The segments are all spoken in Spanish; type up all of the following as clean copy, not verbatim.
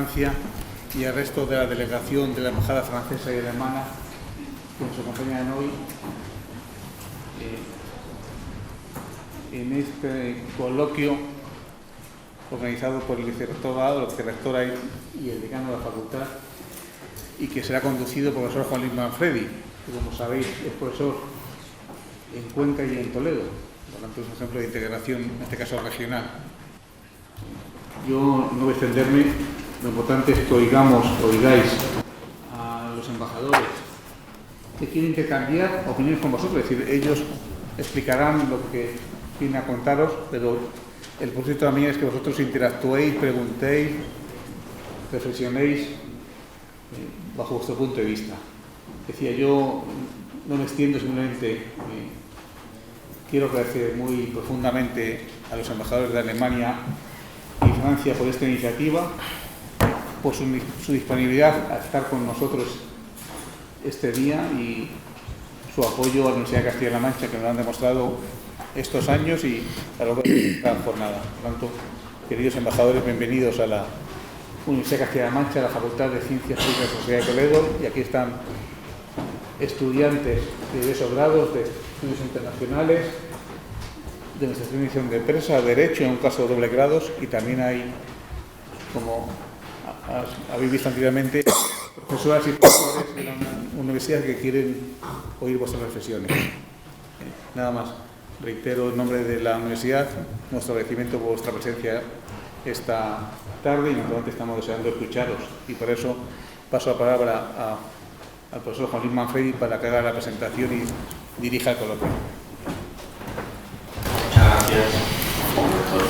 Francia y al resto de la delegación de la Embajada francesa y alemana que nos acompañan hoy en este coloquio organizado por el vicerrectorado, la vicerrectora y el decano de la facultad, y que será conducido por el profesor Juan Luis Manfredi, que, como sabéis, es profesor en Cuenca y en Toledo, por lo tanto es un ejemplo de integración, en este caso regional. Yo no voy a extenderme, lo importante es que oigáis a los embajadores que quieren intercambiar opiniones con vosotros, es decir, ellos explicarán lo que tienen a contaros, pero el propósito también es que vosotros interactuéis, preguntéis, reflexionéis bajo vuestro punto de vista. Decía, yo no me extiendo, simplemente quiero agradecer muy profundamente a los embajadores de Alemania y Francia por esta iniciativa, por su disponibilidad a estar con nosotros este día y su apoyo a la Universidad de Castilla-La Mancha, que nos lo han demostrado estos años y a lo largo de esta jornada. Por lo tanto, queridos embajadores, bienvenidos a la Universidad de Castilla-La Mancha, a la Facultad de Ciencias Políticas de la Sociedad de Toledo, y aquí están estudiantes de diversos grados, de estudios internacionales, de nuestra edición de empresa, derecho, en un caso de doble grados, y también hay, como habéis visto anteriormente, profesoras y profesores de la universidad que quieren oír vuestras reflexiones. Nada más, reitero en nombre de la universidad nuestro agradecimiento por vuestra presencia esta tarde, y naturalmente estamos deseando escucharos, y por eso paso la palabra al profesor Juan Luis Manfredi para que haga la presentación y dirija el coloquio. Muchas gracias, doctor.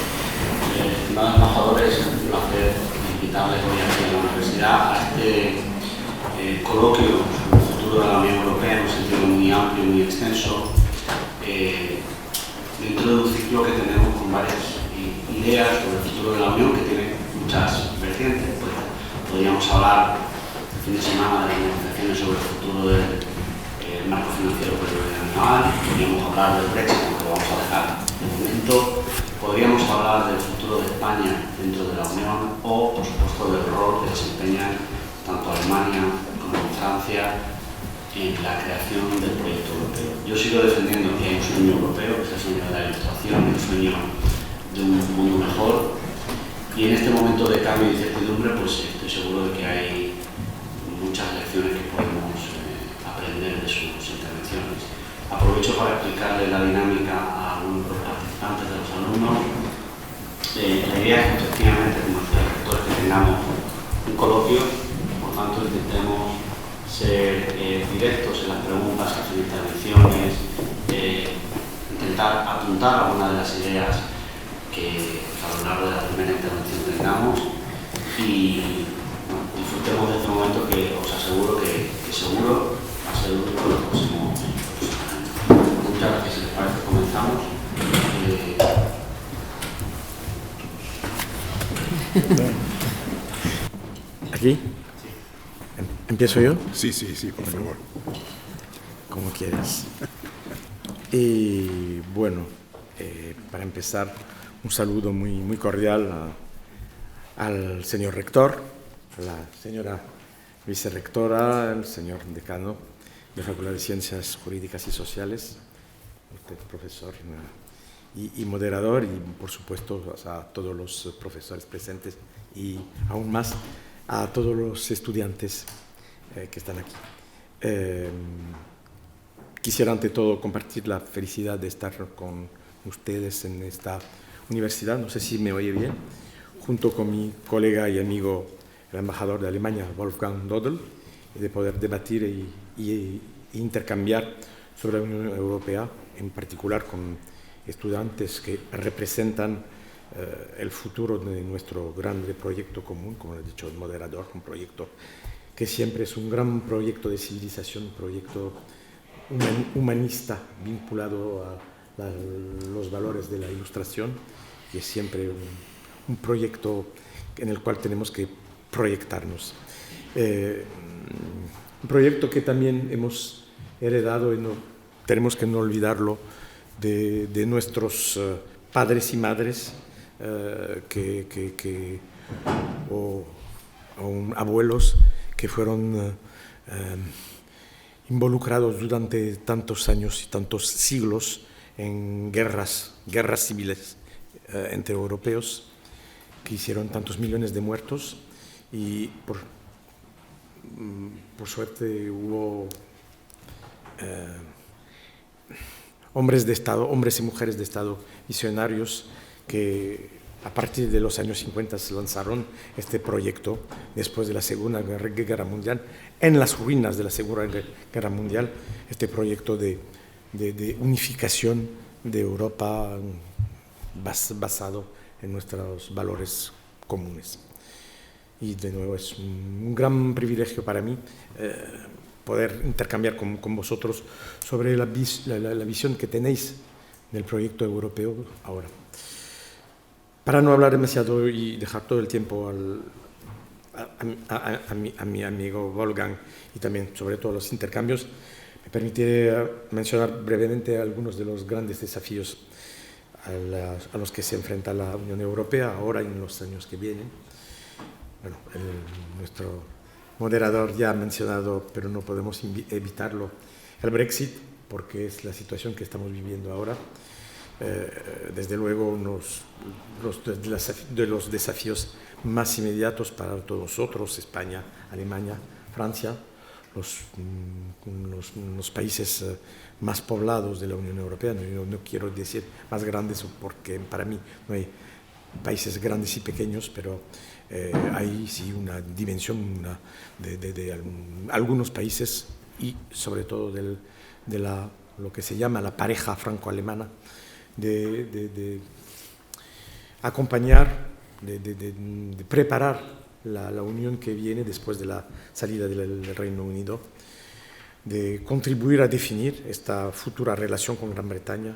Estimados embajadores, es un placer invitarles hoy aquí a la universidad a este coloquio sobre el futuro de la Unión Europea en un sentido muy amplio y muy extenso, dentro de un ciclo que tenemos con varias ideas sobre el futuro de la Unión, que tiene muchas vertientes. Podríamos hablar el fin de semana de las negociaciones sobre el futuro del marco financiero plurianual, podríamos hablar del Brexit, aunque lo vamos a dejar de momento, podríamos hablar del futuro de España dentro de la Unión o, por supuesto, del rol que desempeñan tanto Alemania como Francia en la creación del proyecto europeo. Yo sigo defendiendo que hay un sueño europeo, que es el sueño de la Ilustración, el sueño de un mundo mejor, y en este momento de cambio y incertidumbre pues estoy seguro de que hay muchas lecciones que podemos aprender de sus intervenciones. Aprovecho para explicarle la dinámica a algunos de los participantes, de los alumnos. La idea es que efectivamente, como decía el rector, que tengamos un coloquio, por tanto intentemos ser directos en las preguntas, hacer intervenciones, intentar apuntar algunas de las ideas que a lo largo de la primera intervención tengamos, y disfrutemos de este momento que os aseguro que seguro va a ser útil en los próximos años. Muchas gracias. Si les parece, comenzamos. ¿Aquí? ¿Empiezo yo? Sí, por favor. Como quieras. Y bueno, para empezar, un saludo muy cordial al señor rector, a la señora vicerrectora, al señor decano de la Facultad de Ciencias Jurídicas y Sociales, usted profesor y moderador, y por supuesto a todos los profesores presentes y aún más a todos los estudiantes que están aquí. Quisiera ante todo compartir la felicidad de estar con ustedes en esta universidad, no sé si me oye bien, junto con mi colega y amigo, el embajador de Alemania, Wolfgang Dödel, y de poder debatir y intercambiar sobre la Unión Europea, en particular con estudiantes que representan el futuro de nuestro grande proyecto común, como ha dicho el moderador, un proyecto que siempre es un gran proyecto de civilización, un proyecto humanista vinculado a los valores de la Ilustración, que es siempre un proyecto en el cual tenemos que proyectarnos. Un proyecto que también hemos heredado, y no tenemos que no olvidarlo, de nuestros padres y madres, abuelos que fueron involucrados durante tantos años y tantos siglos en guerras civiles entre europeos, que hicieron tantos millones de muertos, y por suerte hubo hombres de Estado, hombres y mujeres de Estado visionarios que a partir de los años 50 se lanzaron este proyecto después de la Segunda Guerra Mundial, en las ruinas de la Segunda Guerra Mundial, este proyecto de unificación de Europa basado en nuestros valores comunes. Y de nuevo es un gran privilegio para mí poder intercambiar con vosotros sobre la visión que tenéis del proyecto europeo ahora. Para no hablar demasiado y dejar todo el tiempo a mi amigo Wolfgang y también sobre todo los intercambios, me permitiré mencionar brevemente algunos de los grandes desafíos a los que se enfrenta la Unión Europea ahora y en los años que vienen. Bueno, nuestro moderador ya ha mencionado, pero no podemos evitarlo, el Brexit, porque es la situación que estamos viviendo ahora. Desde luego uno de los desafíos más inmediatos para todos nosotros, España, Alemania, Francia, los países más poblados de la Unión Europea. No quiero decir más grandes porque para mí no hay países grandes y pequeños, pero hay sí una dimensión de algunos países y sobre todo de lo que se llama la pareja franco-alemana, de acompañar, de preparar la unión que viene después de la salida del Reino Unido, de contribuir a definir esta futura relación con Gran Bretaña,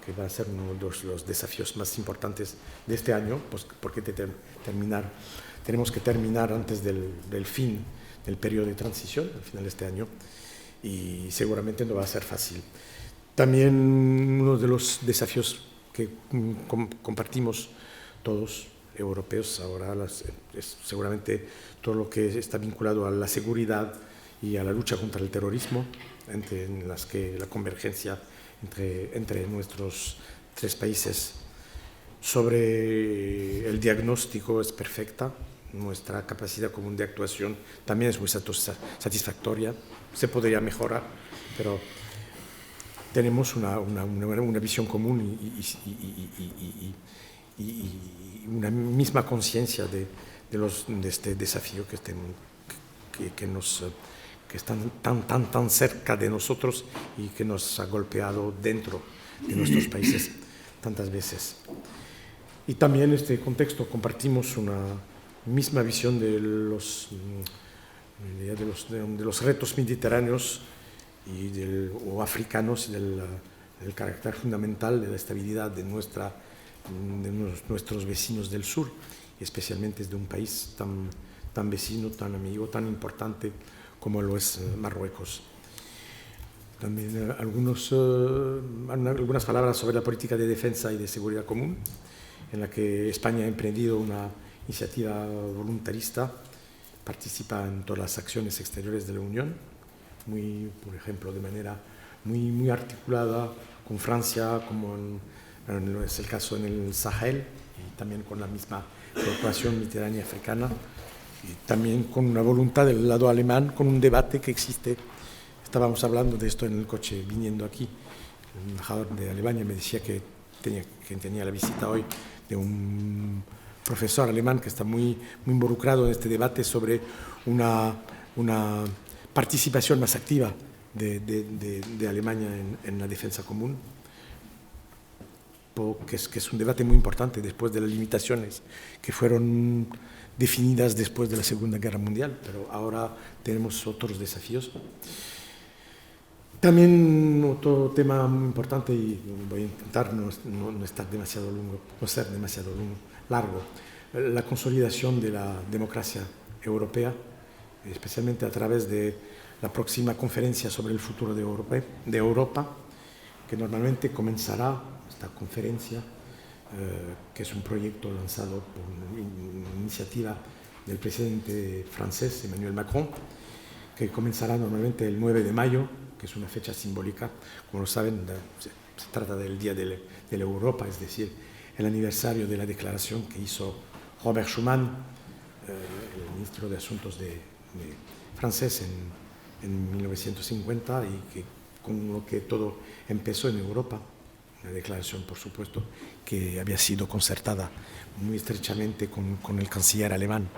que va a ser uno de los desafíos más importantes de este año, pues, porque tenemos que terminar antes del fin del periodo de transición, al final de este año, y seguramente no va a ser fácil. También uno de los desafíos que compartimos todos europeos ahora es seguramente todo lo que está vinculado a la seguridad y a la lucha contra el terrorismo, en las que la convergencia entre nuestros tres países sobre el diagnóstico es perfecta. Nuestra capacidad común de actuación también es muy satisfactoria. Se podría mejorar, pero tenemos una visión común y una misma conciencia de este desafío que están tan cerca de nosotros y que nos ha golpeado dentro de nuestros países tantas veces. Y también en este contexto compartimos una misma visión de los retos mediterráneos o africanos, del carácter fundamental de la estabilidad de nuestros vecinos del sur, y especialmente de un país tan vecino, tan amigo, tan importante como lo es Marruecos. También algunas palabras sobre la política de defensa y de seguridad común, en la que España ha emprendido una iniciativa voluntarista, participa en todas las acciones exteriores de la Unión, por ejemplo, de manera muy articulada con Francia, como es el caso en el Sahel, y también con la misma preocupación mediterránea africana, y también con una voluntad del lado alemán, con un debate que existe. Estábamos hablando de esto en el coche viniendo aquí. El embajador de Alemania me decía que tenía la visita hoy de un profesor alemán que está muy involucrado en este debate sobre una participación más activa de Alemania en la defensa común, que es un debate muy importante después de las limitaciones que fueron definidas después de la Segunda Guerra Mundial, pero ahora tenemos otros desafíos. También otro tema muy importante, y voy a intentar no ser demasiado largo, la consolidación de la democracia europea, especialmente a través de la próxima conferencia sobre el futuro de Europa, que normalmente comenzará esta conferencia, que es un proyecto lanzado por una iniciativa del presidente francés Emmanuel Macron, que comenzará normalmente el 9 de mayo, que es una fecha simbólica. Como lo saben, se trata del Día de la Europa, es decir, el aniversario de la declaración que hizo Robert Schuman, el ministro de Asuntos francés en 1950, y que con lo que todo empezó en Europa. Una declaración, por supuesto, que había sido concertada muy estrechamente con el canciller alemán,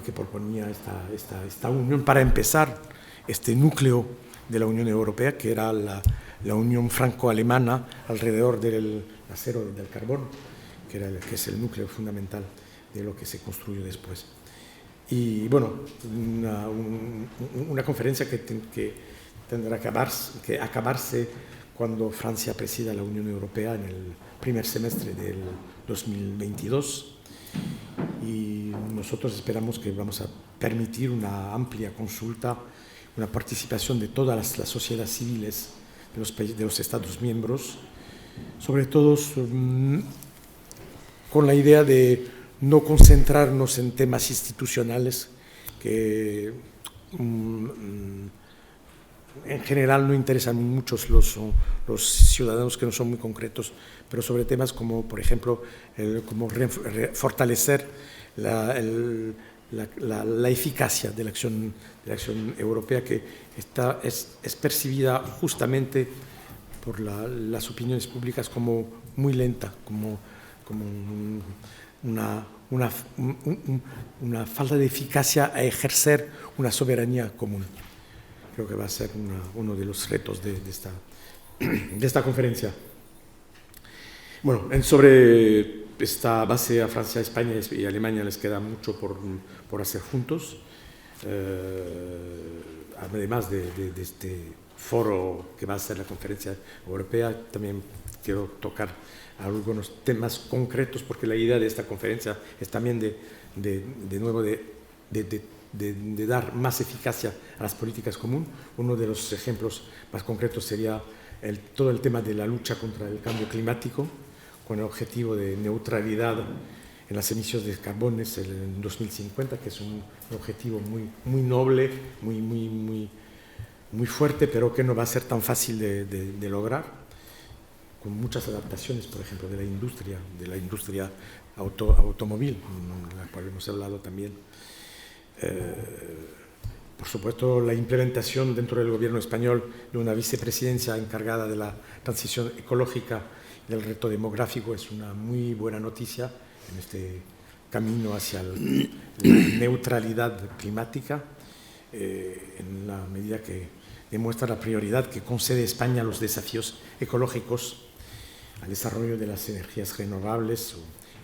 que proponía esta unión para empezar este núcleo de la Unión Europea, que era la unión franco-alemana alrededor del acero y del carbón, que es el núcleo fundamental de lo que se construyó después. Y bueno, una conferencia que tendrá que acabarse cuando Francia presida la Unión Europea en el primer semestre del 2022. Y nosotros esperamos que vamos a permitir una amplia consulta, una participación de todas las sociedades civiles de los Estados miembros, sobre todo con la idea de no concentrarnos en temas institucionales que en general no interesan mucho los ciudadanos, que no son muy concretos, pero sobre temas como, por ejemplo, como fortalecer la eficacia de la acción europea, que es percibida justamente por las opiniones públicas como muy lenta, como una falta de eficacia a ejercer una soberanía común. Creo que va a ser uno de los retos de esta conferencia. Bueno, sobre esta base a Francia, España y Alemania les queda mucho por hacer juntos. Además de este foro que va a ser la conferencia europea, también quiero tocar algunos temas concretos, porque la idea de esta conferencia es también de nuevo de dar más eficacia a las políticas comunes. Uno de los ejemplos más concretos sería todo el tema de la lucha contra el cambio climático, con el objetivo de neutralidad en las emisiones de carbones en 2050, que es un objetivo muy noble, muy fuerte, pero que no va a ser tan fácil de lograr, con muchas adaptaciones, por ejemplo, de la industria automóvil, de la cual hemos hablado también. Por supuesto, la implementación dentro del gobierno español de una vicepresidencia encargada de la transición ecológica y del reto demográfico es una muy buena noticia en este camino hacia la neutralidad climática, en la medida que demuestra la prioridad que concede España a los desafíos ecológicos, al desarrollo de las energías renovables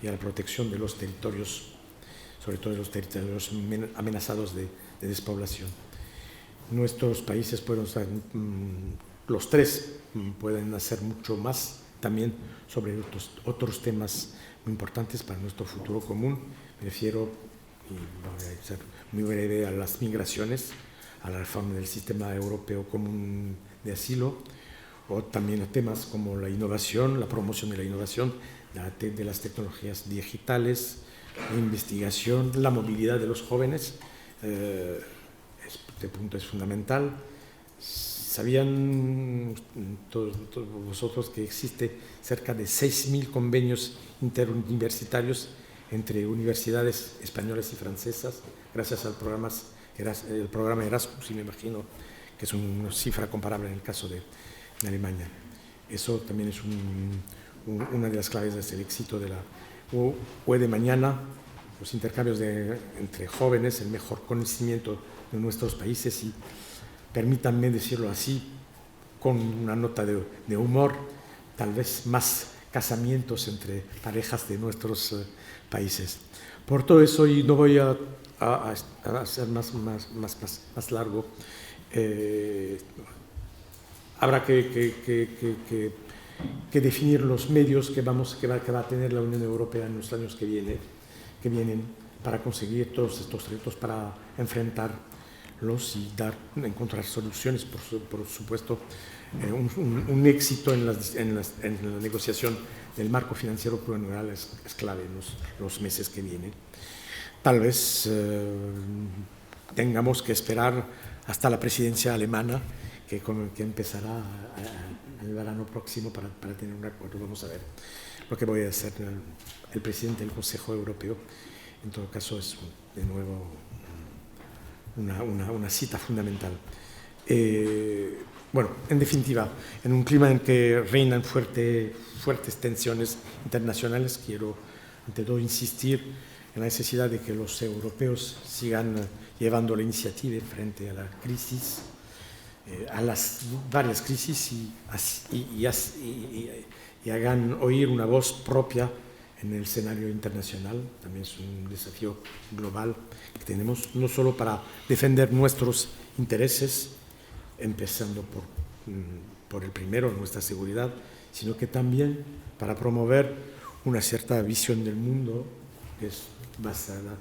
y a la protección de los territorios, sobre todo de los territorios amenazados de despoblación. Nuestros países los tres pueden hacer mucho más también sobre otros temas muy importantes para nuestro futuro común. Me refiero, y voy a ser muy breve, a las migraciones, a la reforma del sistema europeo común de asilo, o también a temas como la innovación, la promoción de la innovación, de las tecnologías digitales, la investigación, la movilidad de los jóvenes. Este punto es fundamental. ¿Sabían todos vosotros que existe cerca de 6.000 convenios interuniversitarios entre universidades españolas y francesas, gracias al el programa Erasmus, y me imagino que es una cifra comparable en el caso de Alemania? Eso también es una de las claves del éxito de la UE de mañana, los intercambios entre jóvenes, el mejor conocimiento de nuestros países, y permítanme decirlo así, con una nota de humor, tal vez más casamientos entre parejas de nuestros países. Por todo eso, y no voy a hacer más largo, habrá que definir los medios que va a tener la Unión Europea en los años que vienen para conseguir todos estos retos, para enfrentar y encontrar soluciones, por supuesto. Un éxito en la negociación del marco financiero plurianual es clave en los meses que vienen. Tal vez tengamos que esperar hasta la presidencia alemana, que empezará el verano próximo para tener un acuerdo. Vamos a ver lo que voy a hacer el presidente del Consejo Europeo. En todo caso, es de nuevo una cita fundamental. Bueno, en definitiva, en un clima en que reinan fuertes tensiones internacionales, quiero ante todo insistir en la necesidad de que los europeos sigan llevando la iniciativa frente a la crisis, a las varias crisis y hagan oír una voz propia en el escenario internacional. También es un desafío global que tenemos, no solo para defender nuestros intereses, empezando por el primero, nuestra seguridad, sino que también para promover una cierta visión del mundo que es basada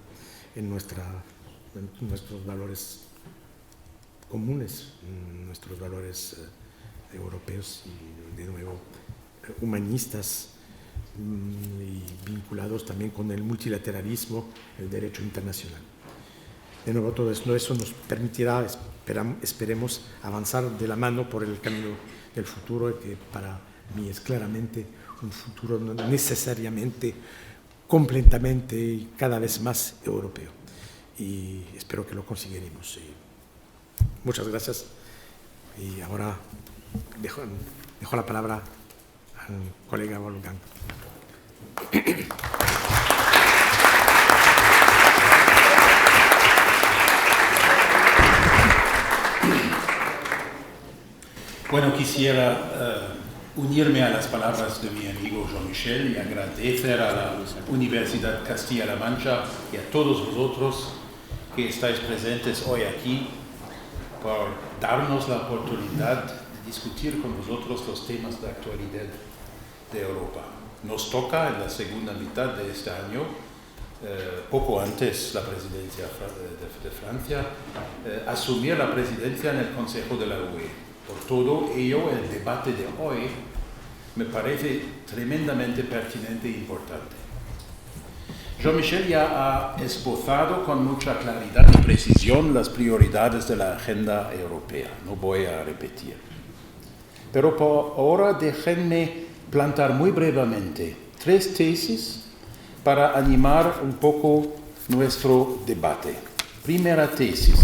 en nuestros valores comunes, nuestros valores europeos y, de nuevo, humanistas, y vinculados también con el multilateralismo, el derecho internacional. De nuevo, todo eso nos permitirá, esperemos, avanzar de la mano por el camino del futuro, que para mí es claramente un futuro necesariamente, completamente y cada vez más europeo. Y espero que lo conseguiremos. Muchas gracias. Y ahora dejo la palabra al colega Wolfgang. Bueno, quisiera unirme a las palabras de mi amigo Jean-Michel y agradecer a la Universidad Castilla-La Mancha y a todos vosotros que estáis presentes hoy aquí por darnos la oportunidad de discutir con vosotros los temas de actualidad de Europa. Nos toca en la segunda mitad de este año, poco antes la presidencia de Francia, asumir la presidencia en el Consejo de la UE. Por todo ello, el debate de hoy me parece tremendamente pertinente e importante. Jean-Michel ya ha esbozado con mucha claridad y precisión las prioridades de la agenda europea. No voy a repetir. Pero por ahora déjenme plantar muy brevemente 3 tesis para animar un poco nuestro debate. Primera tesis.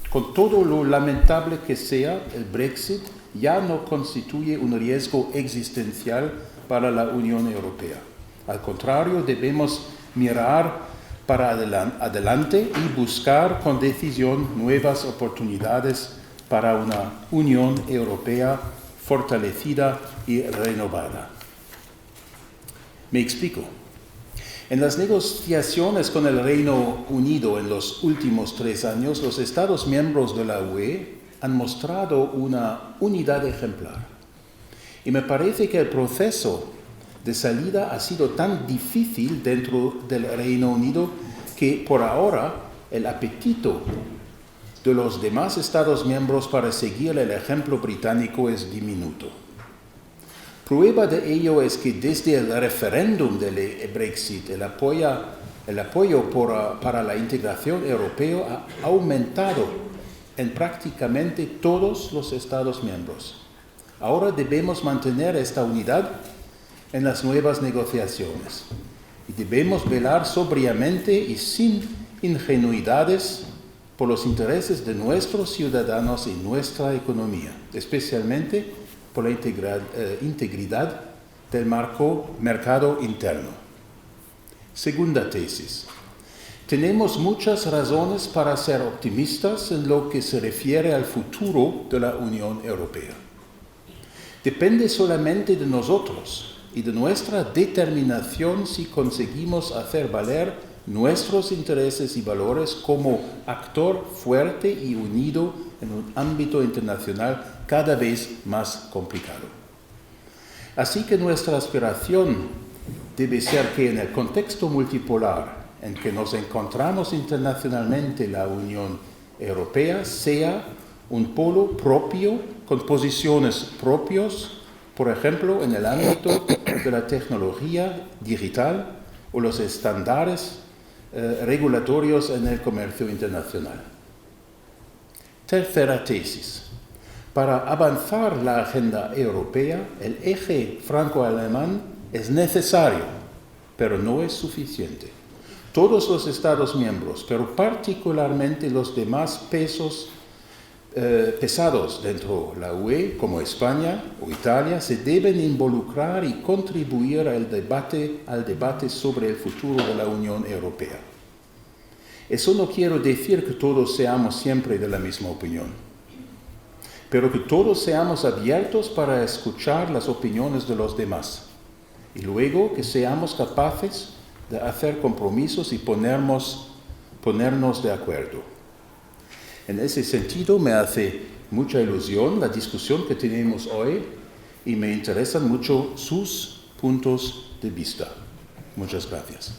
Con todo lo lamentable que sea, el Brexit ya no constituye un riesgo existencial para la Unión Europea. Al contrario, debemos mirar para adelante y buscar con decisión nuevas oportunidades para una Unión Europea fortalecida y renovada. Me explico. En las negociaciones con el Reino Unido en los últimos 3 años, los Estados miembros de la UE han mostrado una unidad ejemplar. Y me parece que el proceso de salida ha sido tan difícil dentro del Reino Unido que por ahora el apetito de los demás Estados miembros para seguir el ejemplo británico es diminuto. Prueba de ello es que desde el referéndum del Brexit, el apoyo para la integración europea ha aumentado en prácticamente todos los Estados miembros. Ahora debemos mantener esta unidad en las nuevas negociaciones y debemos velar sobriamente y sin ingenuidades por los intereses de nuestros ciudadanos y nuestra economía, especialmente por la integridad del mercado interno. Segunda tesis. Tenemos muchas razones para ser optimistas en lo que se refiere al futuro de la Unión Europea. Depende solamente de nosotros y de nuestra determinación si conseguimos hacer valer nuestros intereses y valores como actor fuerte y unido en un ámbito internacional cada vez más complicado. Así que nuestra aspiración debe ser que en el contexto multipolar en que nos encontramos internacionalmente, la Unión Europea sea un polo propio, con posiciones propias, por ejemplo, en el ámbito de la tecnología digital o los estándares regulatorios en el comercio internacional. Tercera tesis. Para avanzar la agenda europea, el eje franco-alemán es necesario, pero no es suficiente. Todos los Estados miembros, pero particularmente los demás pesados dentro de la UE, como España o Italia, se deben involucrar y contribuir al debate sobre el futuro de la Unión Europea. Eso no quiere decir que todos seamos siempre de la misma opinión, pero que todos seamos abiertos para escuchar las opiniones de los demás y luego que seamos capaces de hacer compromisos y ponernos de acuerdo. En ese sentido, me hace mucha ilusión la discusión que tenemos hoy y me interesan mucho sus puntos de vista. Muchas gracias.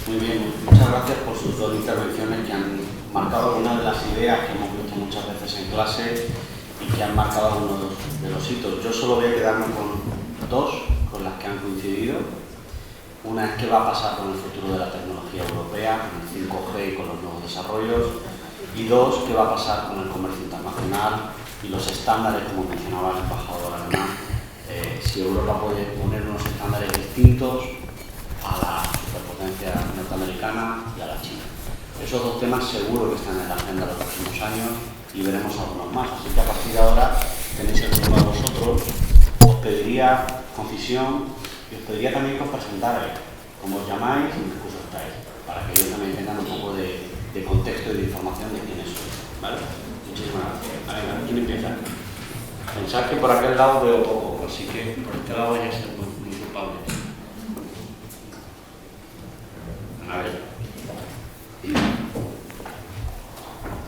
Muy bien, muchas gracias por sus dos intervenciones que han marcado algunas de las ideas que hemos visto muchas veces en clase y que han marcado algunos de los hitos. Yo solo voy a quedarme con dos, con las que han coincidido. Una es qué va a pasar con el futuro de la tecnología europea, con el 5G y con los nuevos desarrollos. Y dos, qué va a pasar con el comercio internacional y los estándares, como mencionaba el embajador alemán, si Europa puede poner unos estándares distintos a la superpotencia norteamericana y a la China. Esos dos temas seguro que están en la agenda de los próximos años y veremos algunos más. Así que a partir de ahora tenéis el turno a vosotros. Os pediría concisión y os pediría también que os presentarais, cómo os llamáis y en qué curso estáis, para que ellos también tengan un poco de contexto y de información de quiénes sois. ¿Vale? Muchísimas gracias. Venga, ¿quién empieza? Pensad que por aquel lado veo poco, así que por este lado vais a ser muy culpables. A ver.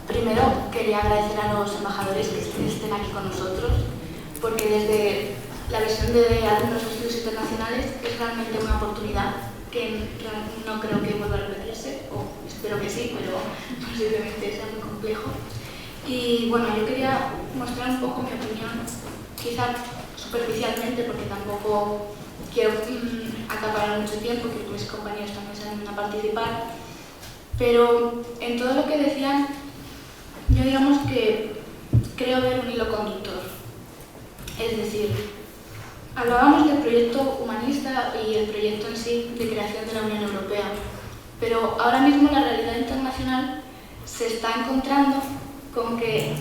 Primero, quería agradecer a los embajadores que estén aquí con nosotros, porque desde la visión de alumnos de estudios internacionales es realmente una oportunidad que no creo que vuelva a repetirse, o espero que sí, pero posiblemente sea muy complejo. Y bueno, yo quería mostrar un poco mi opinión, quizá superficialmente, porque tampoco quiero acaparar mucho tiempo, que mis compañeros también se animen a participar, pero en todo lo que decían, yo digamos que creo ver un hilo conductor. Es decir, hablábamos del proyecto humanista y el proyecto en sí de creación de la Unión Europea, pero ahora mismo la realidad internacional se está encontrando con que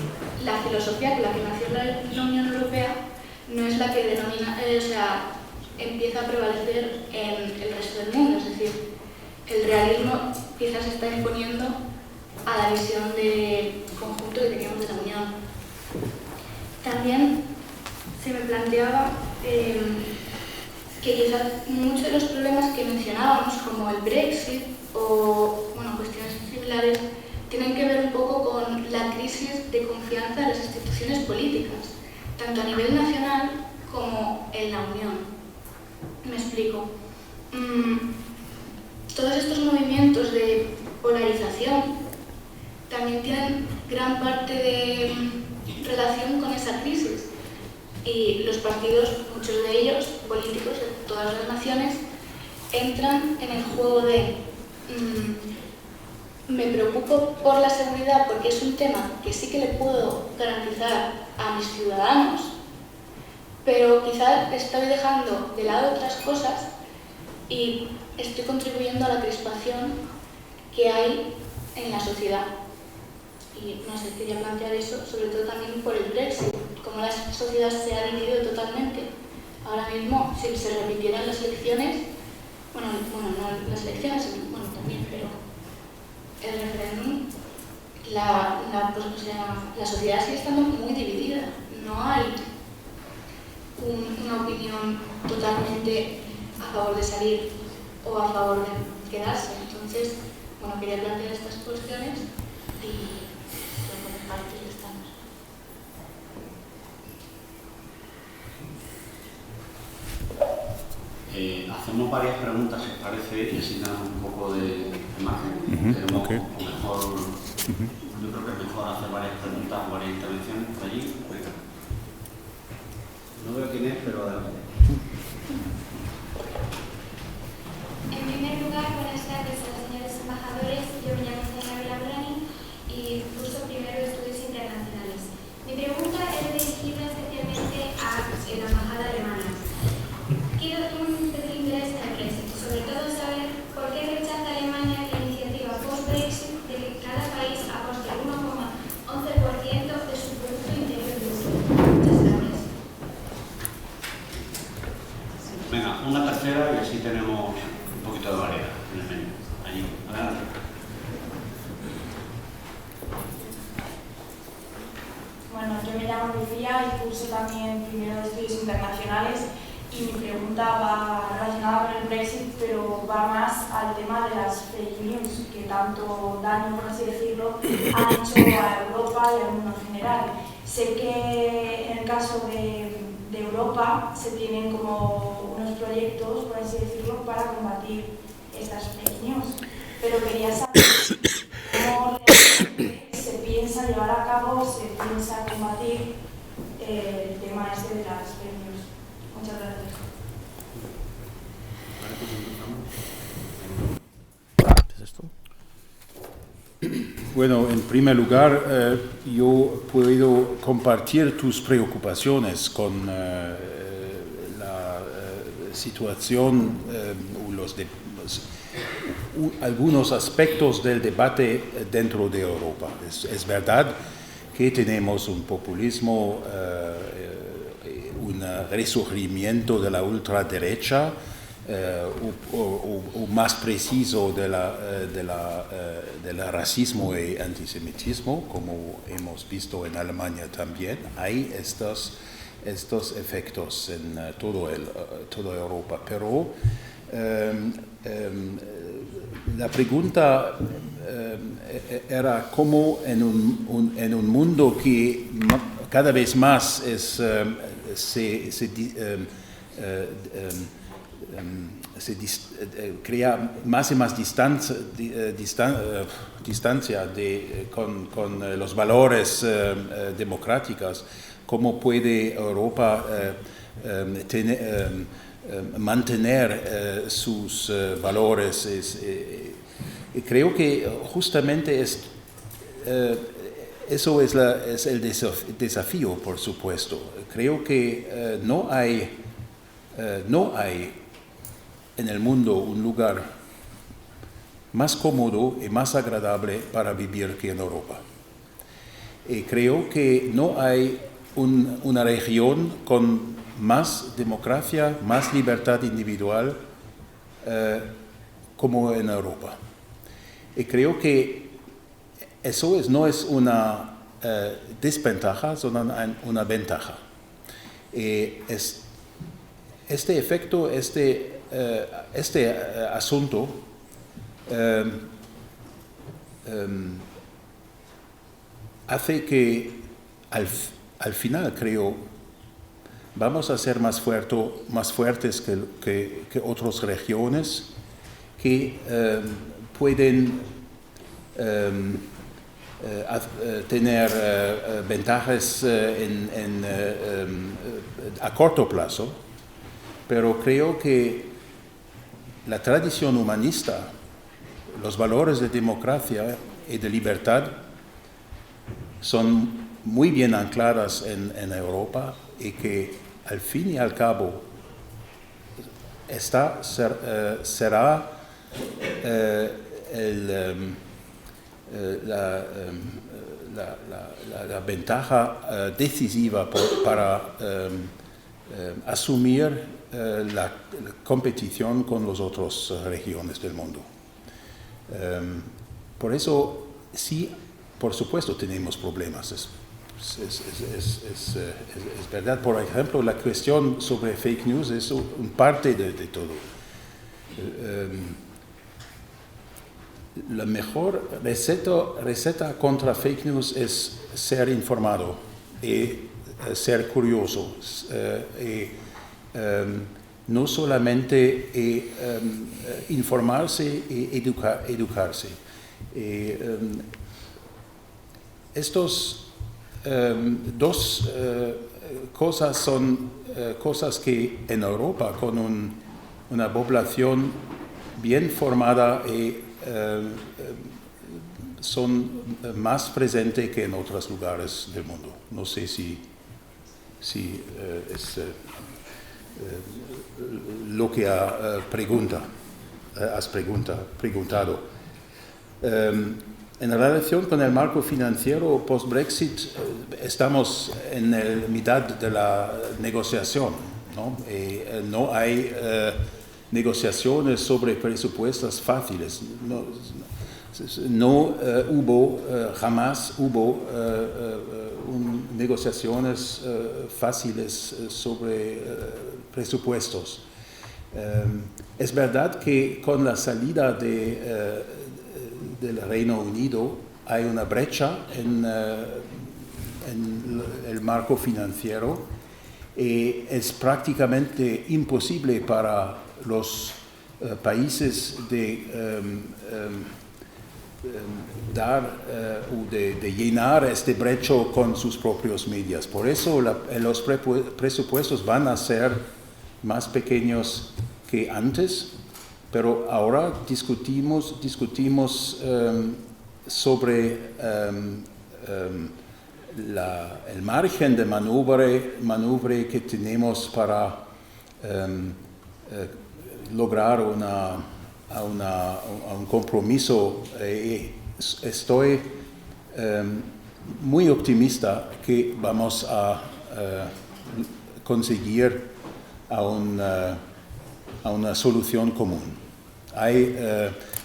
la filosofía con la que nació la Unión Europea no es la que denomina, empieza a prevalecer en el resto del mundo. Es decir, el realismo quizás se está imponiendo a la visión de conjunto que teníamos de la Unión. También se me planteaba que quizás muchos de los problemas que mencionábamos, como el Brexit o cuestiones similares, tienen que ver un poco con la crisis de confianza de las instituciones políticas, tanto a nivel nacional como en la Unión. Me explico. Todos estos movimientos de polarización también tienen gran parte de relación con esa crisis. Y los partidos, muchos de ellos, políticos de todas las naciones, entran en el juego de me preocupo por la seguridad porque es un tema que sí que le puedo garantizar a mis ciudadanos, pero quizás estoy dejando de lado otras cosas y estoy contribuyendo a la crispación que hay en la sociedad. Y no sé, quería plantear eso, sobre todo también por el Brexit, como la sociedad se ha dividido totalmente. Ahora mismo, si se repitieran las elecciones, no las elecciones, también, pero el referéndum, la sociedad sigue estando muy dividida. No hay una opinión totalmente a favor de salir o a favor de quedarse. Entonces, quería plantear estas cuestiones y por mi parte ya estamos. Hacemos varias preguntas, si os parece, y así damos un poco de margen. Queremos, okay. Mejor, yo creo que es mejor hacer varias preguntas o varias intervenciones por allí. No veo quién es, pero adelante. En primer lugar, buenas tardes a los señores embajadores. Yo me llamo Isabela Brani y curso primero de Estudios Internacionales. Mi pregunta es dirigida especialmente a la embajada alemana. Quiero un pequeño interés en el Brexit, sobre todo saber por qué rechaza Alemania la iniciativa post-Brexit de que cada país aporte 1,11% de su Producto Interior Bruto. Muchas gracias. Venga, una tercera y así tenemos un poquito de variedad en el menú. Allí, adelante. Bueno, yo me llamo Lucía y curso también primero de Estudios Internacionales y mi pregunta va relacionada con el Brexit, pero va más al tema de las fake news, que tanto daño, por así decirlo, han hecho a Europa y al mundo en general. Sé que en el caso de Europa se tienen como unos proyectos, por así decirlo, para combatir estas fake news, pero quería saber cómo se piensa llevar a cabo, se piensa combatir el tema este de las fake news. Muchas gracias. ¿Es esto? Bueno, en primer lugar, yo puedo compartir tus preocupaciones con la situación algunos aspectos del debate dentro de Europa. Es verdad que tenemos un populismo, un resurgimiento de la ultraderecha, o más preciso del racismo y antisemitismo, como hemos visto en Alemania también. Hay estos efectos en toda Europa, pero la pregunta era cómo en un mundo que cada vez más crea más y más distancia con los valores democráticos, cómo puede Europa mantener sus valores. Creo que justamente eso es el desafío, por supuesto. Creo que no hay en el mundo un lugar más cómodo y más agradable para vivir que en Europa. Y creo que no hay una región con más democracia, más libertad individual como en Europa. Y creo que eso no es una desventaja, sino una ventaja. Este efecto, este asunto hace que al final, creo, vamos a ser más fuertes que otras regiones que pueden tener ventajas a corto plazo, pero creo que la tradición humanista, los valores de democracia y de libertad son muy bien ancladas en Europa y que al fin y al cabo será la ventaja decisiva para asumir la competición con las otras regiones del mundo. Por eso, sí, por supuesto tenemos problemas. Es verdad. Por ejemplo, la cuestión sobre fake news es una parte de todo. La mejor receta contra fake news es ser informado y ser curioso y no solamente informarse y educarse. Estos dos cosas son cosas que en Europa, con una población bien formada, son más presentes que en otros lugares del mundo. No sé si es lo que has preguntado. En relación con el marco financiero post-Brexit, estamos en la mitad de la negociación, ¿no? No hay negociaciones sobre presupuestos fáciles. Jamás hubo negociaciones fáciles sobre presupuestos. Es verdad que con la salida del Reino Unido hay una brecha en el marco financiero y es prácticamente imposible para los países de de llenar este brecho con sus propios medios. Por eso los presupuestos van a ser más pequeños que antes, pero ahora discutimos sobre el margen de maniobra que tenemos para lograr un compromiso. Estoy muy optimista que vamos a conseguir una solución común. Hay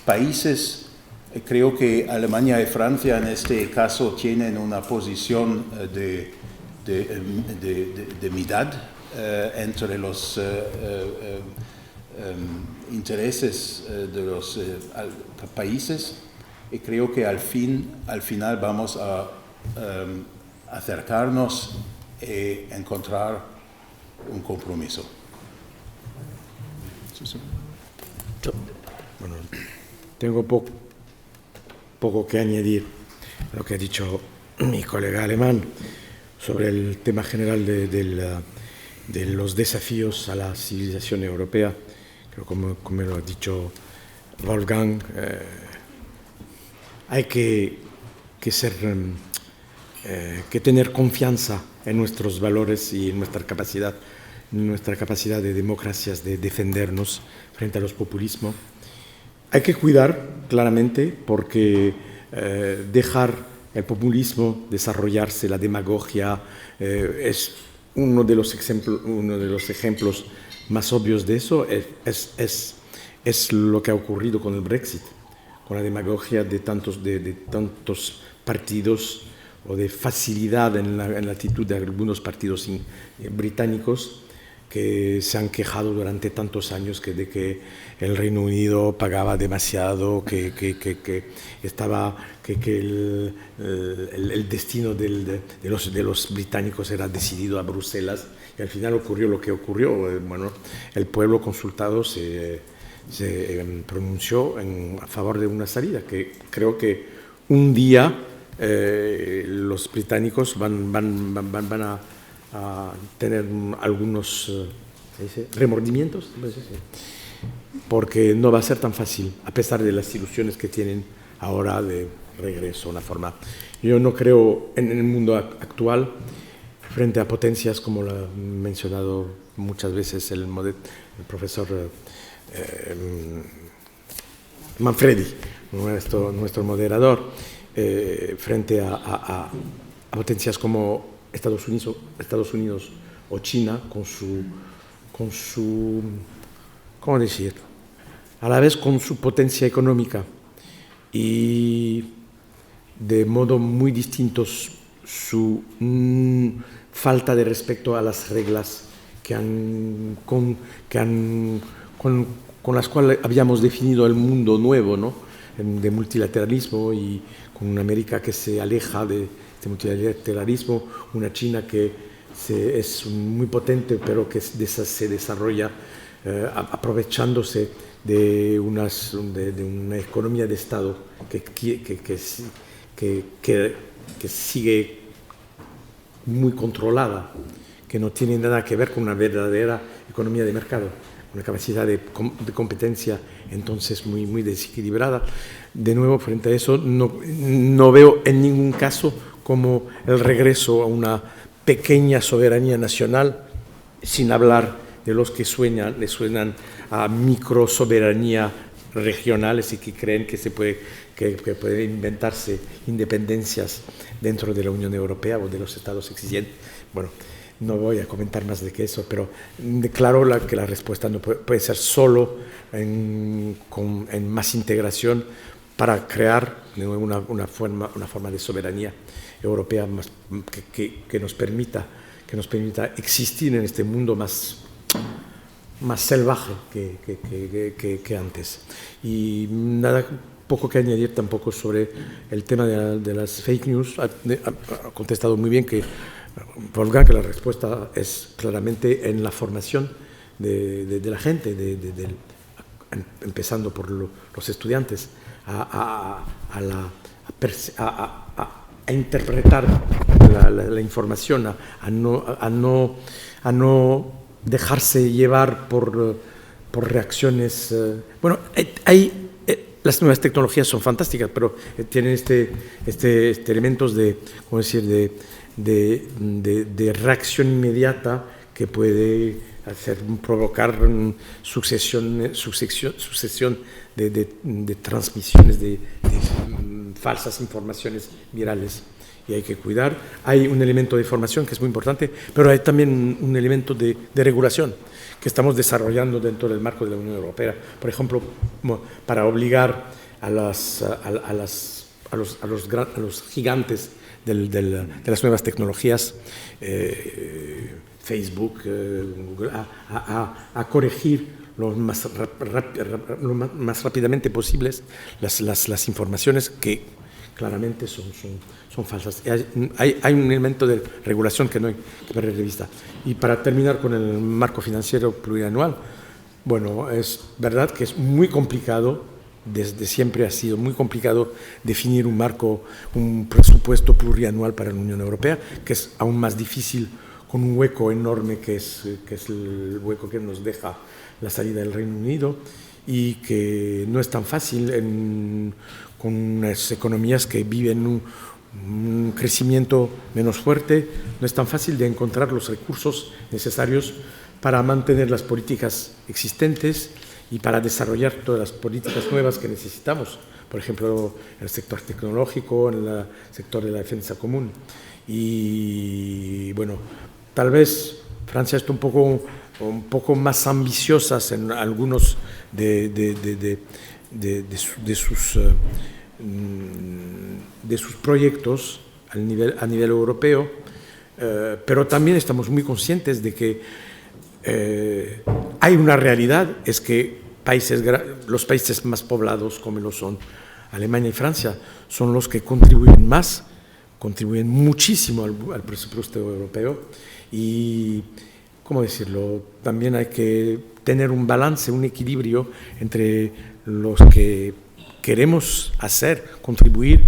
países, creo que Alemania y Francia en este caso tienen una posición de mitad entre los intereses de los países, y creo que al final vamos a acercarnos y encontrar un compromiso. Bueno, tengo poco que añadir a lo que ha dicho mi colega alemán sobre el tema general de los desafíos a la civilización europea. Creo, como lo ha dicho Wolfgang, hay que tener confianza en nuestros valores y en nuestra capacidad de democracias de defendernos frente a los populismos. Hay que cuidar claramente, porque dejar el populismo desarrollarse, la demagogia, es uno de los ejemplos más obvios de eso. Es lo que ha ocurrido con el Brexit, con la demagogia de tantos partidos, o de facilidad en la actitud de algunos partidos británicos, que se han quejado durante tantos años de que el Reino Unido pagaba demasiado, que el destino de los británicos era decidido a Bruselas, y al final ocurrió lo que ocurrió. Bueno, el pueblo consultado se pronunció a favor de una salida, que creo que un día los británicos van a tener algunos remordimientos, porque no va a ser tan fácil, a pesar de las ilusiones que tienen ahora de regreso a una forma. Yo no creo en el mundo actual, frente a potencias como lo ha mencionado muchas veces el profesor Manfredi, nuestro moderador, frente a potencias como Estados Unidos o China, con su ¿cómo decir? A la vez con su potencia económica y de modo muy distintos su falta de respeto a las reglas con las cuales habíamos definido el mundo nuevo, ¿no? De multilateralismo, y con una América que se aleja de este multilateralismo, una China que es muy potente pero que se desarrolla aprovechándose de una economía de Estado que sigue muy controlada, que no tiene nada que ver con una verdadera economía de mercado, una capacidad de competencia entonces muy desequilibrada. De nuevo, frente a eso, no veo en ningún caso como el regreso a una pequeña soberanía nacional, sin hablar de los que le suenan a micro soberanía regionales y que creen que puede inventarse independencias dentro de la Unión Europea o de los estados existentes. Bueno, no voy a comentar más de que eso, pero declaro que la respuesta no puede ser solo en más integración para crear una forma de soberanía europea que nos permita existir en este mundo más salvaje que antes. Y nada, poco que añadir tampoco sobre el tema de las fake news. Ha contestado muy bien Wolfgang, que la respuesta es claramente en la formación de la gente, empezando por los estudiantes, a interpretar la información, a no dejarse llevar por reacciones. Bueno, las nuevas tecnologías son fantásticas, pero tienen elementos de reacción inmediata que puede provocar sucesión de transmisiones de falsas informaciones virales, y hay que cuidar. Hay un elemento de formación que es muy importante, pero hay también un elemento de regulación que estamos desarrollando dentro del marco de la Unión Europea, por ejemplo, para obligar a los gigantes de las nuevas tecnologías, Facebook, Google, a corregir lo más rápidamente posibles las informaciones que claramente son falsas. Hay un elemento de regulación que no hay que perder de vista. Y para terminar con el marco financiero plurianual, bueno, es verdad que es muy complicado, desde siempre ha sido muy complicado definir un presupuesto plurianual para la Unión Europea, que es aún más difícil con un hueco enorme que es el hueco que nos deja la salida del Reino Unido, y que no es tan fácil con unas economías que viven un crecimiento menos fuerte. No es tan fácil de encontrar los recursos necesarios para mantener las políticas existentes y para desarrollar todas las políticas nuevas que necesitamos, por ejemplo, en el sector tecnológico, en el sector de la defensa común. Y bueno, tal vez Francia esté un poco más ambiciosa en algunos de sus proyectos a nivel europeo, pero también estamos muy conscientes de que hay una realidad, es que los países más poblados, como lo son Alemania y Francia, son los que contribuyen muchísimo al presupuesto europeo. Y, ¿cómo decirlo?, también hay que tener un balance, un equilibrio entre los que queremos contribuir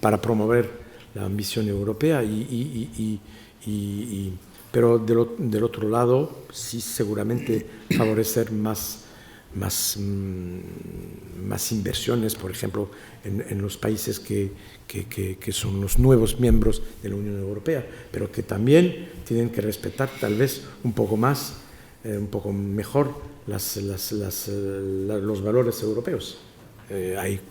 para promover la ambición europea, pero del otro lado, sí, seguramente favorecer más inversiones, por ejemplo, en los países que son los nuevos miembros de la Unión Europea, pero que también tienen que respetar tal vez un poco mejor los valores europeos. Hay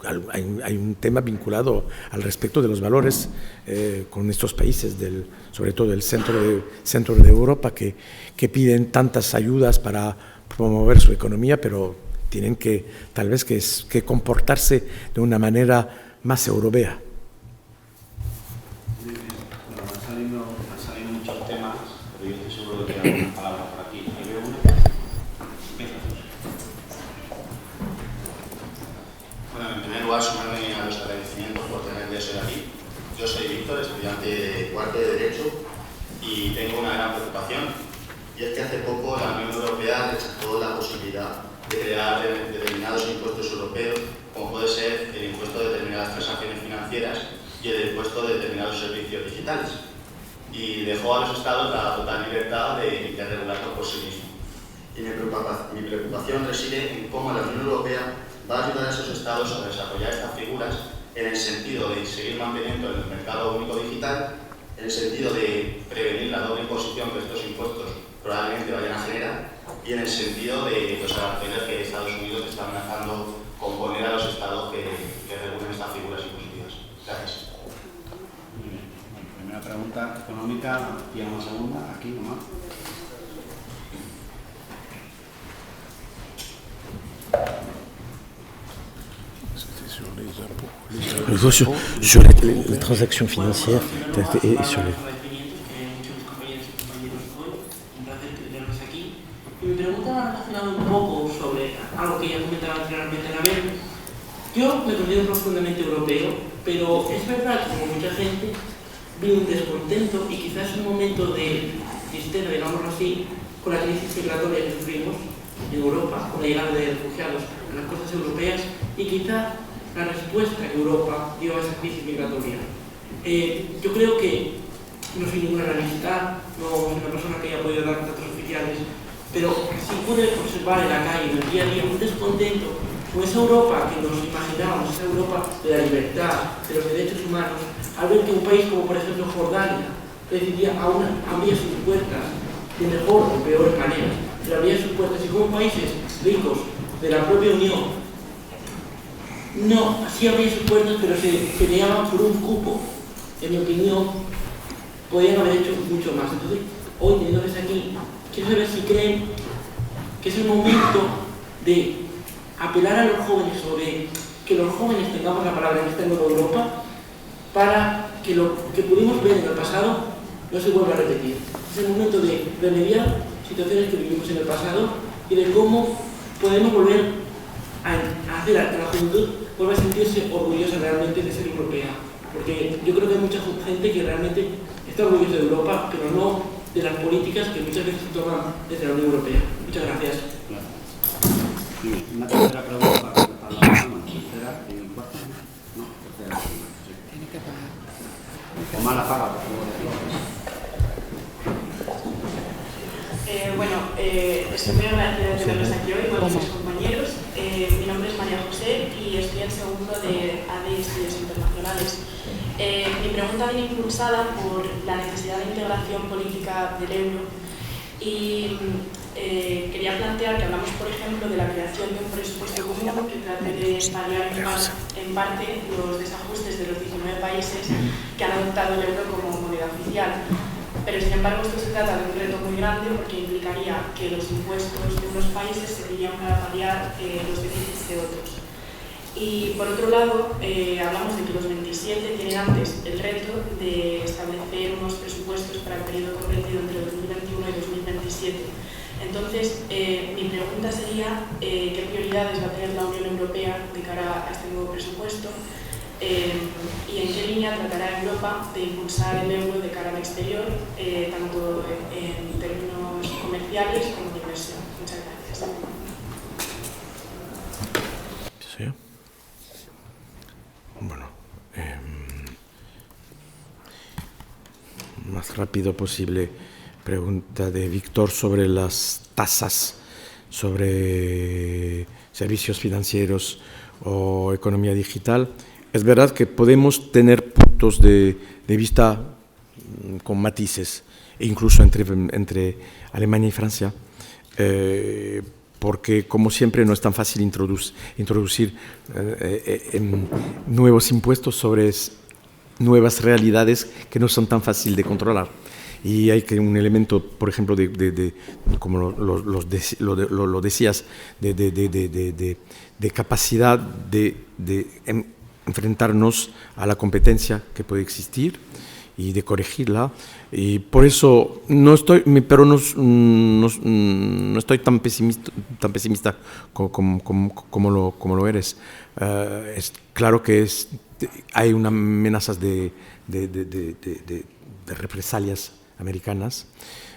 un tema vinculado al respecto de los valores con estos países, sobre todo del centro de Europa, que piden tantas ayudas para promover su economía, pero tienen tal vez que comportarse de una manera más europea. Han salido muchos temas, pero yo estoy seguro de que hay alguna palabra por aquí. Ahí veo una. Bueno, en primer lugar, sumarme a los agradecimientos por tener de ser aquí. Yo soy Víctor, estudiante de cuarto de Derecho, y tengo una gran preocupación, Y es que hace poco la Unión Europea rechazó la posibilidad de crear determinados impuestos europeos, como puede ser el impuesto de determinadas transacciones financieras y el impuesto de determinados servicios digitales. Y dejó a los Estados la total libertad de regularlo por sí mismo. Y mi preocupación reside en cómo la Unión Europea va a ayudar a esos Estados a desarrollar estas figuras en el sentido de seguir manteniendo el mercado único digital, en el sentido de prevenir la doble imposición que estos impuestos probablemente vayan a generar y en el sentido de los aranceles que Estados Unidos está amenazando con poner a los Estados que regulen estas figuras impositivas. Gracias. Primera pregunta económica y una segunda, aquí nomás. Sur les transactions financières et sur les... Mi pregunta va relacionada un poco sobre algo que ya comentaba anteriormente. A ver, yo me considero profundamente europeo, pero es verdad que como mucha gente vi un descontento y quizás un momento de tristeza, digámoslo así, con la crisis migratoria que sufrimos en Europa, con la llegada de refugiados a las costas europeas y quizás la respuesta que Europa dio a esa crisis migratoria. Yo creo que no soy ningún analista, no soy una persona que haya podido dar datos oficiales, pero sí pude observar en la calle, en el día a día, un descontento con esa Europa que nos imaginábamos, esa Europa de la libertad, de los derechos humanos, al ver que un país como por ejemplo Jordania decidía aún abría sus puertas de mejor o peor manera, pero abría sus puertas y como países ricos de la propia Unión no, sí abrían sus puertas, pero se peleaban por un cupo. En mi opinión, podían haber hecho mucho más. Entonces, hoy, teniéndoles aquí, quiero saber si creen que es el momento de apelar a los jóvenes o de que los jóvenes tengamos la palabra en esta nueva Europa para que lo que pudimos ver en el pasado no se vuelva a repetir. Es el momento de remediar situaciones que vivimos en el pasado y de cómo podemos volver a hacer a que la juventud vuelva a sentirse orgullosa realmente de ser europea. Porque yo creo que hay mucha gente que realmente está orgullosa de Europa, pero no de las políticas que muchas veces se toman desde la Unión Europea. Muchas gracias. Sí, una tercera pregunta para la tercera y cuarta. No, tercera. Tiene que pagar. O más la paga, por favor. Estoy muy agradecida de tenerlos aquí hoy con mis compañeros. Mi nombre es María José y estoy en segundo de AD Estudios Internacionales. Mi pregunta viene impulsada por la necesidad de integración política del euro y quería plantear que hablamos, por ejemplo, de la creación de un presupuesto común que trate de paliar en parte los desajustes de los 19 países que han adoptado el euro como moneda oficial. Pero, sin embargo, esto se trata de un reto muy grande porque implicaría que los impuestos de unos países servirían para paliar los déficits de otros. Y, por otro lado, hablamos de que los 27 tienen antes el reto de establecer unos presupuestos para el periodo comprendido entre 2021 y 2027. Entonces, mi pregunta sería qué prioridades va a tener la Unión Europea de cara a este nuevo presupuesto y en qué línea tratará Europa de impulsar el euro de cara al exterior, tanto en términos comerciales como de inversión. Muchas gracias. Sí. Bueno, más rápido posible. Pregunta de Víctor sobre las tasas, sobre servicios financieros o economía digital. Es verdad que podemos tener puntos de vista con matices, incluso entre Alemania y Francia, porque como siempre no es tan fácil introducir nuevos impuestos sobre nuevas realidades que no son tan fáciles de controlar. Y hay que un elemento, por ejemplo, como lo decías, de capacidad de enfrentarnos a la competencia que puede existir y de corregirla. Y por eso no estoy tan pesimista como lo eres. Es claro que hay unas amenazas de represalias americanas,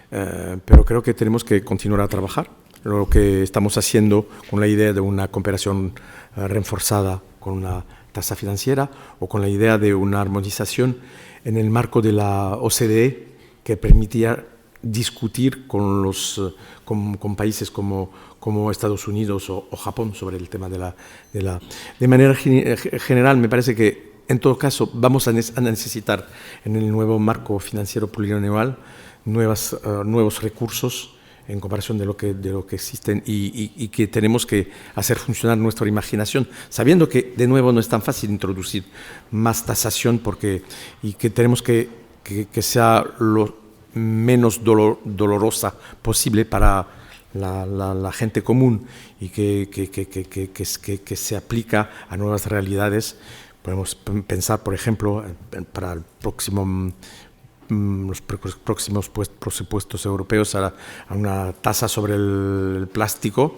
pero creo que tenemos que continuar a trabajar. Lo que estamos haciendo con la idea de una cooperación reforzada con una tasa financiera o con la idea de una armonización en el marco de la OCDE que permitía discutir con países como Estados Unidos o Japón sobre el tema de manera general. Me parece que en todo caso vamos a necesitar en el nuevo marco financiero plurianual nuevos recursos en comparación de lo que existen y que tenemos que hacer funcionar nuestra imaginación, sabiendo que de nuevo no es tan fácil introducir más tasación y que tenemos que sea lo menos dolorosa posible para la gente común y que se aplica a nuevas realidades. Podemos pensar, por ejemplo, para el los próximos presupuestos europeos a una tasa sobre el plástico,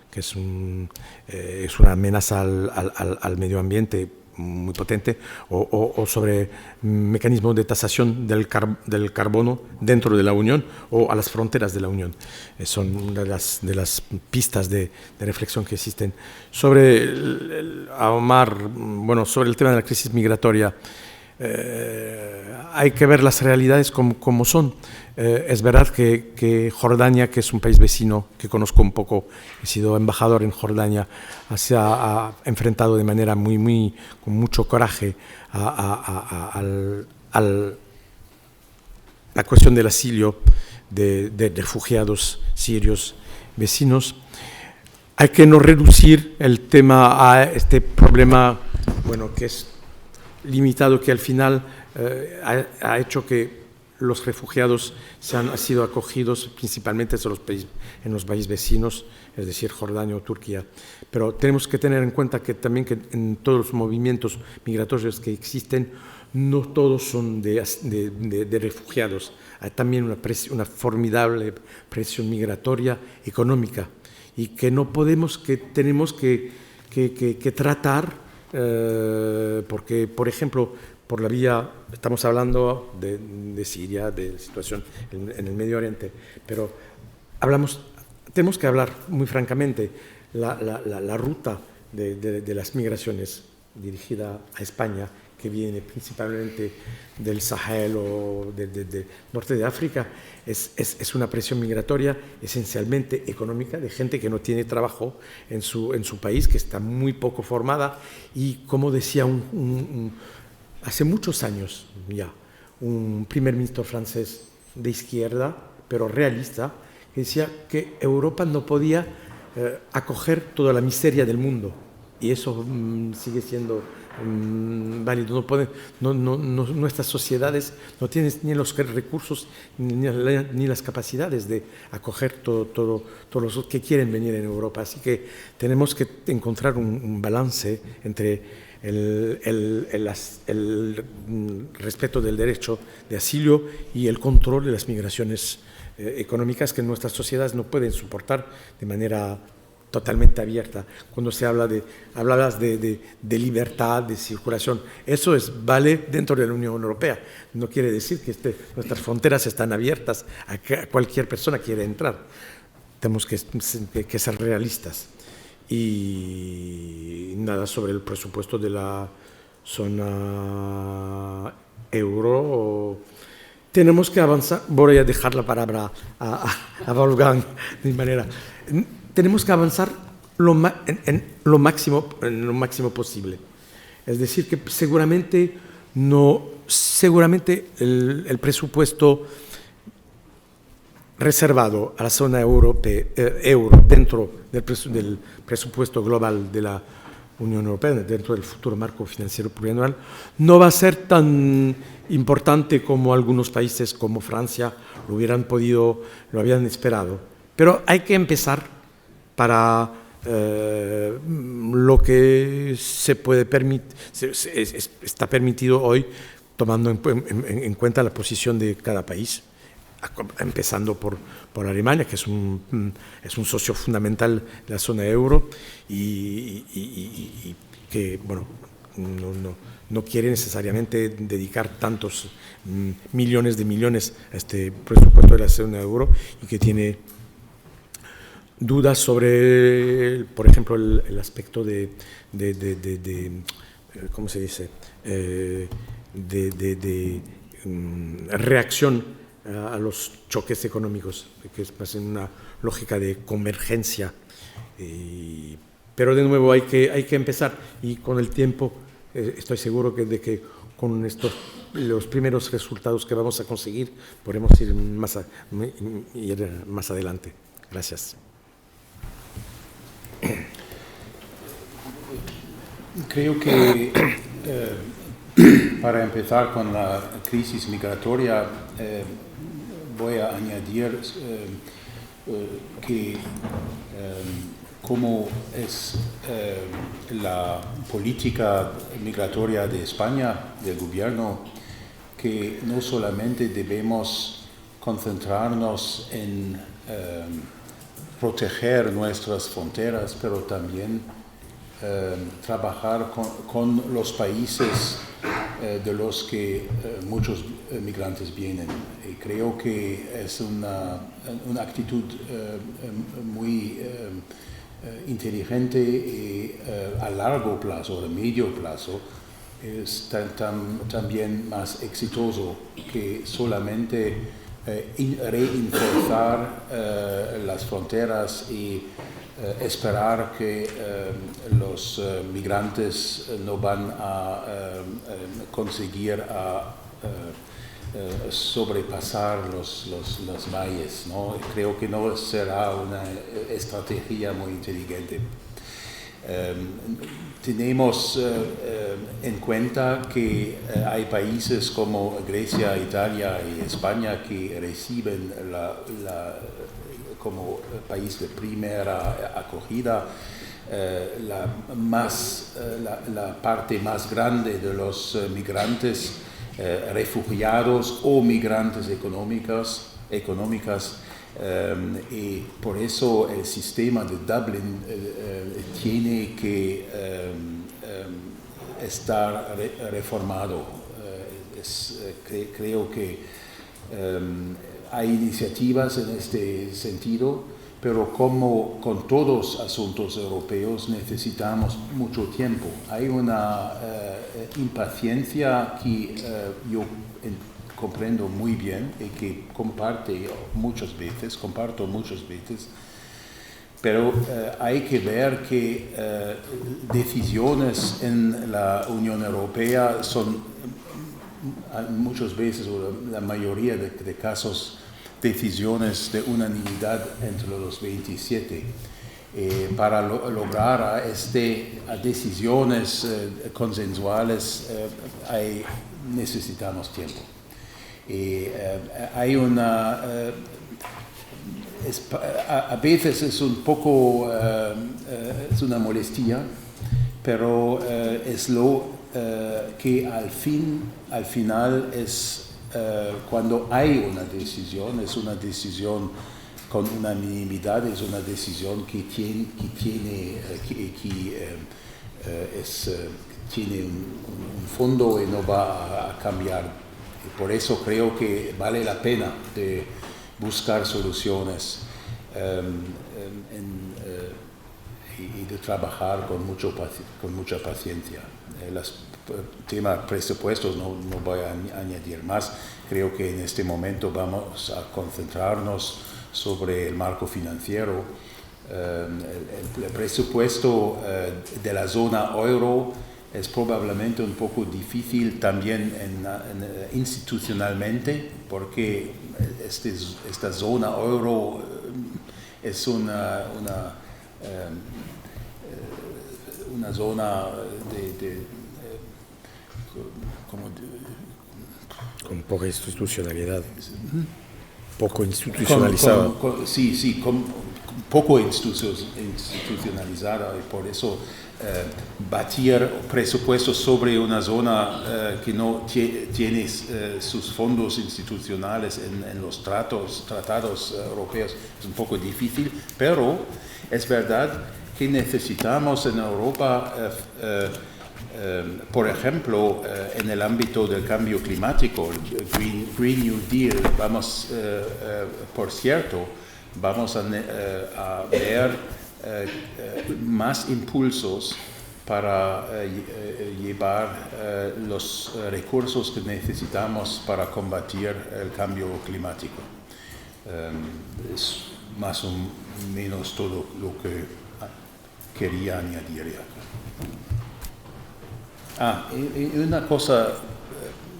que es una amenaza al medio ambiente muy potente, o sobre mecanismos de tasación del carbono dentro de la Unión o a las fronteras de la Unión. Son una de las pistas de reflexión que existen. Sobre sobre el tema de la crisis migratoria, hay que ver las realidades como son. Es verdad que Jordania, que es un país vecino que conozco un poco, he sido embajador en Jordania, se ha enfrentado de manera con mucho coraje a la cuestión del asilo de refugiados sirios vecinos. Hay que no reducir el tema a este problema, que es limitado, que al final ha hecho que los refugiados han sido acogidos principalmente en los países vecinos, es decir, Jordania o Turquía. Pero tenemos que tener en cuenta que también que en todos los movimientos migratorios que existen, no todos son de refugiados. Hay también una formidable presión migratoria económica y que tenemos que tratar, porque, por ejemplo, por la vía, estamos hablando de Siria, de la situación en el Medio Oriente, pero tenemos que hablar muy francamente. La ruta de las migraciones dirigida a España, que viene principalmente del Sahel o del norte de África, es una presión migratoria esencialmente económica, de gente que no tiene trabajo en su país, que está muy poco formada, y como decía hace muchos años ya, un primer ministro francés de izquierda, pero realista, que decía que Europa no podía acoger toda la miseria del mundo, y eso sigue siendo válido. Nuestras sociedades no tienen ni los recursos ni las capacidades de acoger todos los que quieren venir en Europa, así que tenemos que encontrar un balance entre el respeto del derecho de asilo y el control de las migraciones económicas que nuestras sociedades no pueden soportar de manera totalmente abierta. Cuando hablabas de libertad, de circulación, eso vale dentro de la Unión Europea. No quiere decir que nuestras fronteras están abiertas a que cualquier persona quiera entrar. Tenemos que ser realistas. Y nada sobre el presupuesto de la zona euro. Tenemos que avanzar. Voy a dejar la palabra a Wolfgang de manera. Tenemos que avanzar en lo máximo posible. Es decir, que seguramente el presupuesto reservado a la zona euro dentro del presupuesto global de la Unión Europea, dentro del futuro marco financiero plurianual, no va a ser tan importante como algunos países como Francia lo habían esperado. Pero hay que empezar para lo que está permitido hoy, tomando en cuenta la posición de cada país, empezando por Alemania, que es un socio fundamental de la zona euro y que no quiere necesariamente dedicar tantos millones a este presupuesto de la zona euro y que tiene dudas sobre, por ejemplo, el aspecto de ¿cómo se dice? Reacción a los choques económicos, que es más en una lógica de convergencia. Pero de nuevo hay que empezar, y con el tiempo estoy seguro de que con los primeros resultados que vamos a conseguir podremos ir más adelante. Gracias. Creo que para empezar con la crisis migratoria voy a añadir que como es la política migratoria de España, del gobierno, que no solamente debemos concentrarnos en proteger nuestras fronteras, pero también trabajar con los países de los que muchos migrantes vienen. Y creo que es una actitud muy inteligente y a largo plazo, a medio plazo, es también más exitoso que solamente reinforzar las fronteras y esperar que los migrantes no van a conseguir sobrepasar los valles, ¿no? Creo que no será una estrategia muy inteligente. Tenemos en cuenta que hay países como Grecia, Italia y España que reciben como país de primera acogida la parte más grande de los migrantes, refugiados o migrantes económicas, y por eso el sistema de Dublin tiene que estar reformado. Creo que hay iniciativas en este sentido, pero como con todos los asuntos europeos necesitamos mucho tiempo. Hay una impaciencia que yo comprendo muy bien y que comparto muchas veces, pero hay que ver que decisiones en la Unión Europea son muchas veces, o la mayoría de casos, decisiones de unanimidad entre los 27. Para lograr a decisiones consensuales necesitamos tiempo. Hay a veces es un poco, es una molestia, pero es lo que al final es cuando hay una decisión, es una decisión con unanimidad, es una decisión que tiene un fondo y no va a cambiar. Y por eso creo que vale la pena de buscar soluciones y de trabajar con mucha paciencia. Tema presupuestos no voy a añadir más. Creo que en este momento vamos a concentrarnos sobre el marco financiero. El presupuesto de la zona euro es probablemente un poco difícil también institucionalmente, porque esta zona euro es una zona con poca institucionalidad, poco institucionalizada. Poco institucionalizada, y por eso batir presupuestos sobre una zona que no tiene sus fondos institucionales en los tratados europeos es un poco difícil, pero es verdad que necesitamos en Europa Por ejemplo, en el ámbito del cambio climático, el Green New Deal, por cierto, vamos a ver más impulsos para llevar los recursos que necesitamos para combatir el cambio climático. Es más o menos todo lo que quería añadir ya. Y una cosa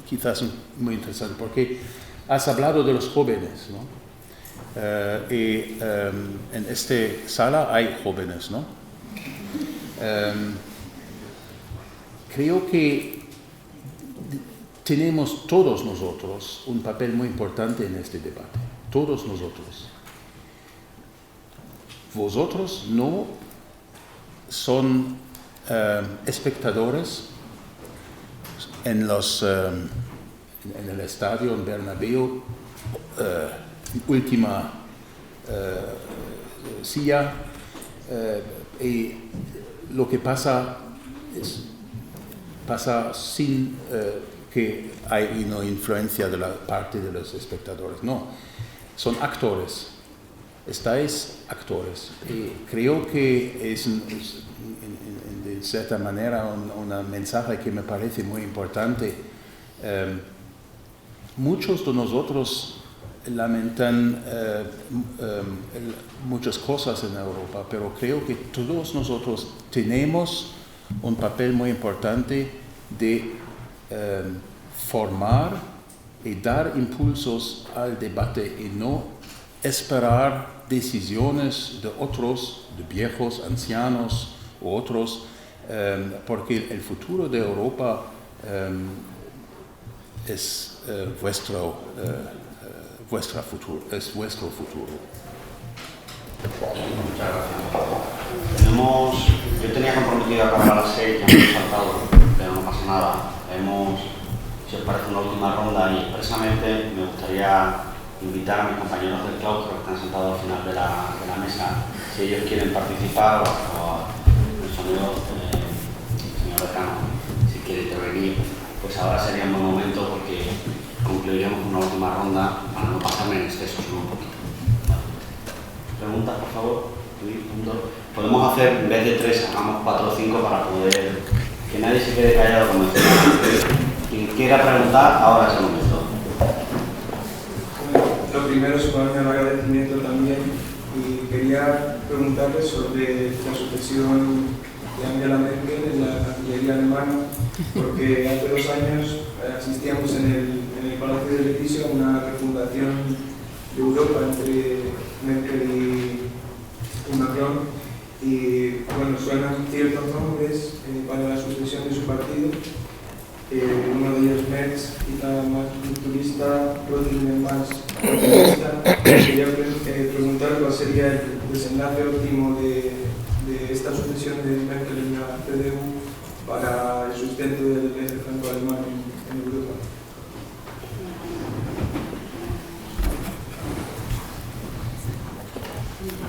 quizás muy interesante, porque has hablado de los jóvenes, ¿no? En esta sala hay jóvenes, ¿no? Creo que tenemos todos nosotros un papel muy importante en este debate, todos nosotros. Vosotros no son espectadores en el estadio, en Bernabéu, última silla, y lo que pasa sin que hay una influencia de la parte de los espectadores. No, son actores. Estáis actores. Y creo que es de cierta manera un mensaje que me parece muy importante. Muchos de nosotros lamentan muchas cosas en Europa, pero creo que todos nosotros tenemos un papel muy importante de formar y dar impulsos al debate y no esperar decisiones de otros, de viejos, ancianos u otros, porque el futuro de Europa es vuestro futuro. Muchas gracias. Yo tenía comprometido acabar a las 6, ya me he saltado, pero no pasa nada. Si os parece, una última ronda y expresamente me gustaría invitar a mis compañeros del claustro que están sentados al final de la mesa, si ellos quieren participar, o el señor decano, si quiere intervenir, pues ahora sería un buen momento porque concluiremos una última ronda para no pasarme en exceso solo un poquito. Preguntas, por favor. Podemos hacer, en vez de 3, hagamos 4 o 5 para poder que nadie se quede callado como decía. Quien quiera preguntar, ahora es el momento. Lo primero es ponerme un agradecimiento también y quería preguntarles sobre la sucesión de Angela Merkel en la Cancillería alemana, porque hace 2 años asistíamos en el Palacio de Elíseo a una refundación de Europa entre Merkel y Macron, y bueno, suenan ciertos nombres para la sucesión de su partido. Uno de ellos Merz, quizá más rupturista, Röttgen más populista. Quería preguntar cuál sería el desenlace óptimo de esta sucesión de Merkel en la CDU para el sustento del eje franco-alemán en Europa.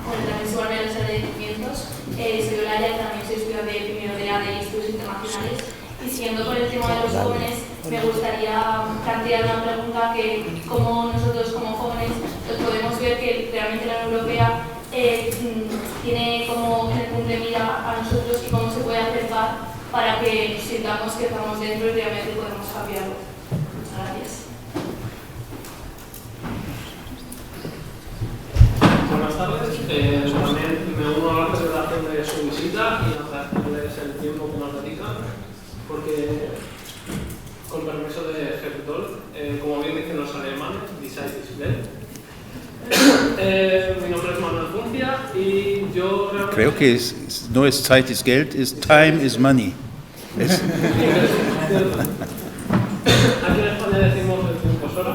Bueno, también sumarme a los agradecimientos. Soy Olaya, también soy estudiante de primero de ADE y estudios internacionales. Y siguiendo con el tema de los jóvenes, me gustaría plantear una pregunta que, como nosotros como jóvenes, podemos ver que realmente la Unión Europea tiene como en el punto de mira a nosotros y cómo se puede acercar para que sintamos que estamos dentro y realmente podemos cambiarlo. Muchas gracias. Buenas tardes. También me uno a la celebración de su visita y agradecerles el tiempo que nos dedican, porque, con permiso de Jeff Doll, como bien dicen los alemanes, die Zeit ist Geld. Mi nombre es Manuel Funcia y yo realmente... Creo que no es Zeit ist Geld, es Time is Money. Aquí en España decimos el tiempo es oro.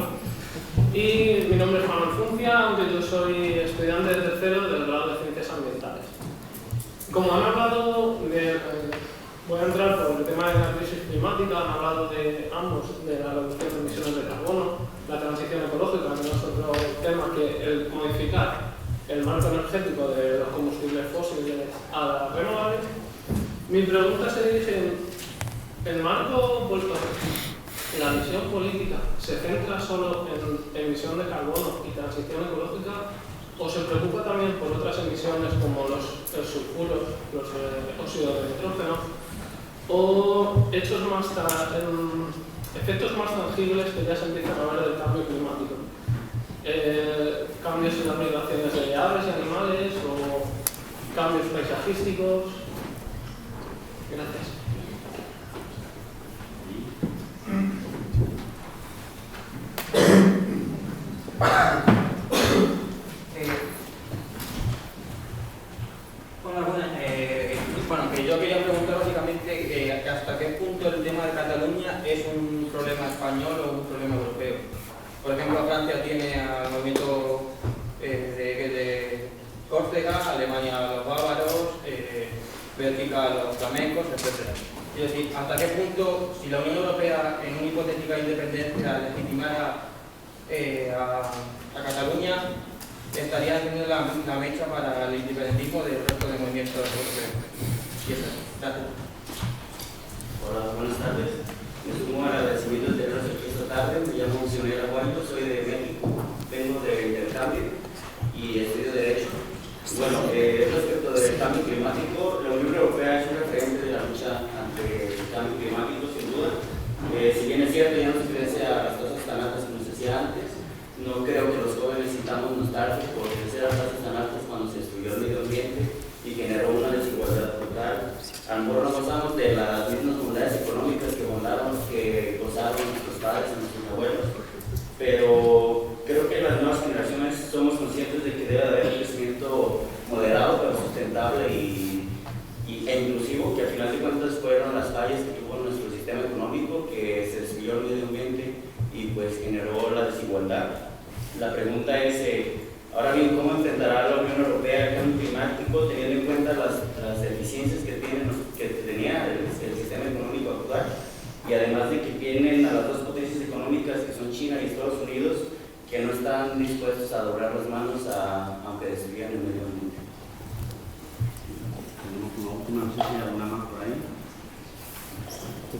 Y mi nombre es Manuel Funcia, aunque yo soy estudiante de tercero del grado de Ciencias Ambientales. Como han hablado voy a entrar por el tema de la crisis climática, han hablado de ambos, de la reducción de emisiones de carbono, la transición ecológica, que es otro tema que el modificar el marco energético de los combustibles fósiles a las renovables. Mi pregunta se dirige el marco puesto en la visión política se centra solo en emisión de carbono y transición ecológica, o se preocupa también por otras emisiones como los sulfuros, los óxidos de nitrógeno, o efectos más tangibles que ya se empiezan a ver del cambio climático. Cambios en las migraciones de aves y animales o cambios paisajísticos. Gracias. Bueno, que yo quería preguntar básicamente hasta qué punto el tema de Cataluña es un problema español o un problema europeo. Por ejemplo, Francia tiene al movimiento de Córcega, Alemania a los bávaros, Bélgica a los flamencos, etc. Es decir, hasta qué punto, si la Unión Europea en una hipotética independencia legitimara a Cataluña, estaría haciendo la mecha para el independentismo del resto de movimientos europeos. Y eso es. Gracias. Hola, buenas tardes. Me sumo a agradecimientos de esta tarde. Me llamo Sionel Aguayo, soy de México, vengo de intercambio y estudio Derecho. Bueno, respecto del cambio climático, la Unión Europea es un referente de la lucha ante el cambio climático, sin duda. Si bien es cierto, ya no se crece a las tasas tan altas como se hacía antes, no creo que los jóvenes sintamos nostalgia por crecer a tasas tan altas cuando se destruyó el medio ambiente y generó una desigualdad brutal. A lo mejor no gozamos de las mismas bondades económicas que gozaron nuestros padres y nuestros abuelos, pero creo que las nuevas generaciones somos conscientes de que debe haber un crecimiento moderado pero sustentable e inclusivo, que al final de cuentas fueron las fallas que tuvo nuestro sistema económico, que se destruyó el medio ambiente y pues generó la desigualdad. La pregunta es, ahora bien, ¿cómo enfrentará la Unión Europea el cambio climático teniendo en cuenta las deficiencias que tenía el sistema económico actual? Y además de que tienen a las dos potencias económicas que son China y Estados Unidos, que no están dispuestos a doblar las manos aunque destruyan el medio ambiente. No sé si hay alguna más por ahí.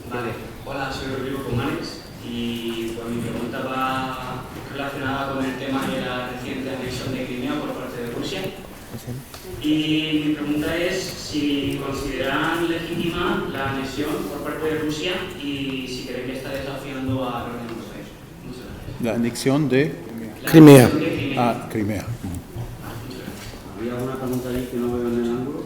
Vale, hola, soy Rodrigo Comanes y pues, mi pregunta va relacionada con el tema de la reciente anexión de Crimea por parte de Rusia. Y mi pregunta es si consideran legítima la anexión por parte de Rusia y si creen que está desafiando a la Unión Europea. Muchas gracias. La anexión de Crimea. Ah, Crimea. ¿Había alguna pregunta ahí que no veo en el ángulo?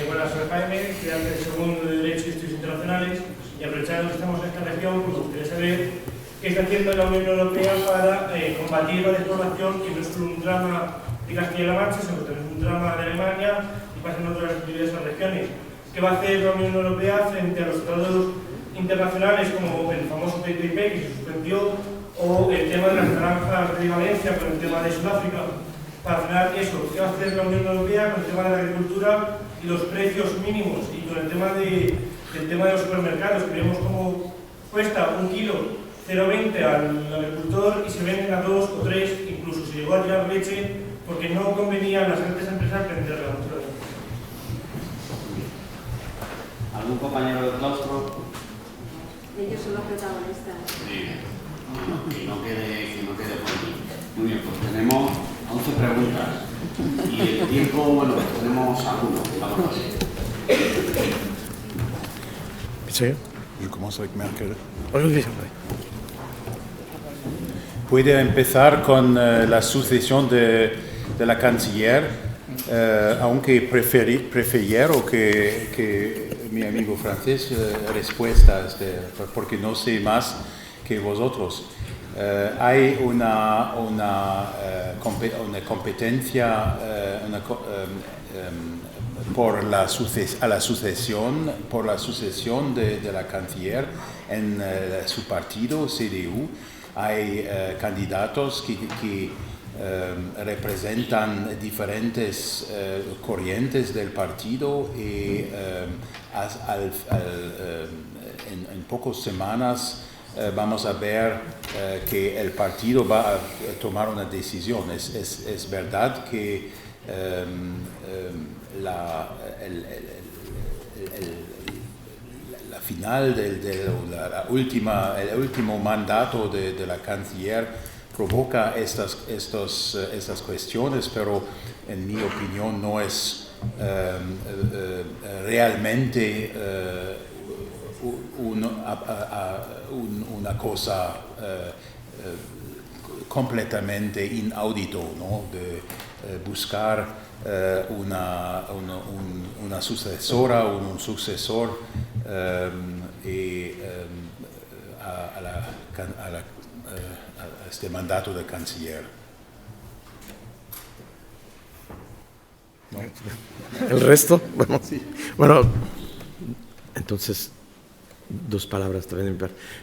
Bueno, soy Jaime, estudiante de segundo de Derecho y Estudios Internacionales, y aprovechando que estamos en esta región, pues me gustaría saber qué está haciendo la Unión Europea para combatir la despoblación, que no es solo un drama de Castilla-La Mancha, sino que también es un drama de Alemania y pasa en otras diversas regiones. ¿Qué va a hacer la Unión Europea frente a los tratados internacionales como el famoso TTIP que se suspendió, o el tema de las naranjas de Valencia con el tema de Sudáfrica? Para frenar eso, ¿qué va a hacer la Unión Europea con el tema de la agricultura y los precios mínimos? Y con el tema de los supermercados, que vemos cómo cuesta un kilo 0,20 al agricultor y se venden a 2 o 3, incluso se llegó a tirar leche porque no convenía a las grandes empresas venderla. ¿Algún compañero del claustro? Ellos son los protagonistas. Sí. Que no quede por aquí. Muy bien, pues tenemos 11 preguntas y el tiempo, bueno, tenemos algunos, vamos a ver. Sí. Je commence avec Merkel. Aujourd'hui, Puede empezar con la sucesión de la canciller, aunque prefiero que mi amigo francés respuesta, porque no sé más que vosotros. Hay una competencia por la sucesión de la canciller en su partido, CDU. Hay candidatos que representan diferentes corrientes del partido y en pocas semanas vamos a ver que el partido va a tomar una decisión. Es verdad que final el último mandato de la canciller provoca estas cuestiones, pero en mi opinión no es realmente una cosa completamente inaudito, ¿no? De buscar una sucesora o un sucesor a este mandato de canciller. ¿No? ¿El resto? Bueno, sí. Bueno, entonces, dos palabras también.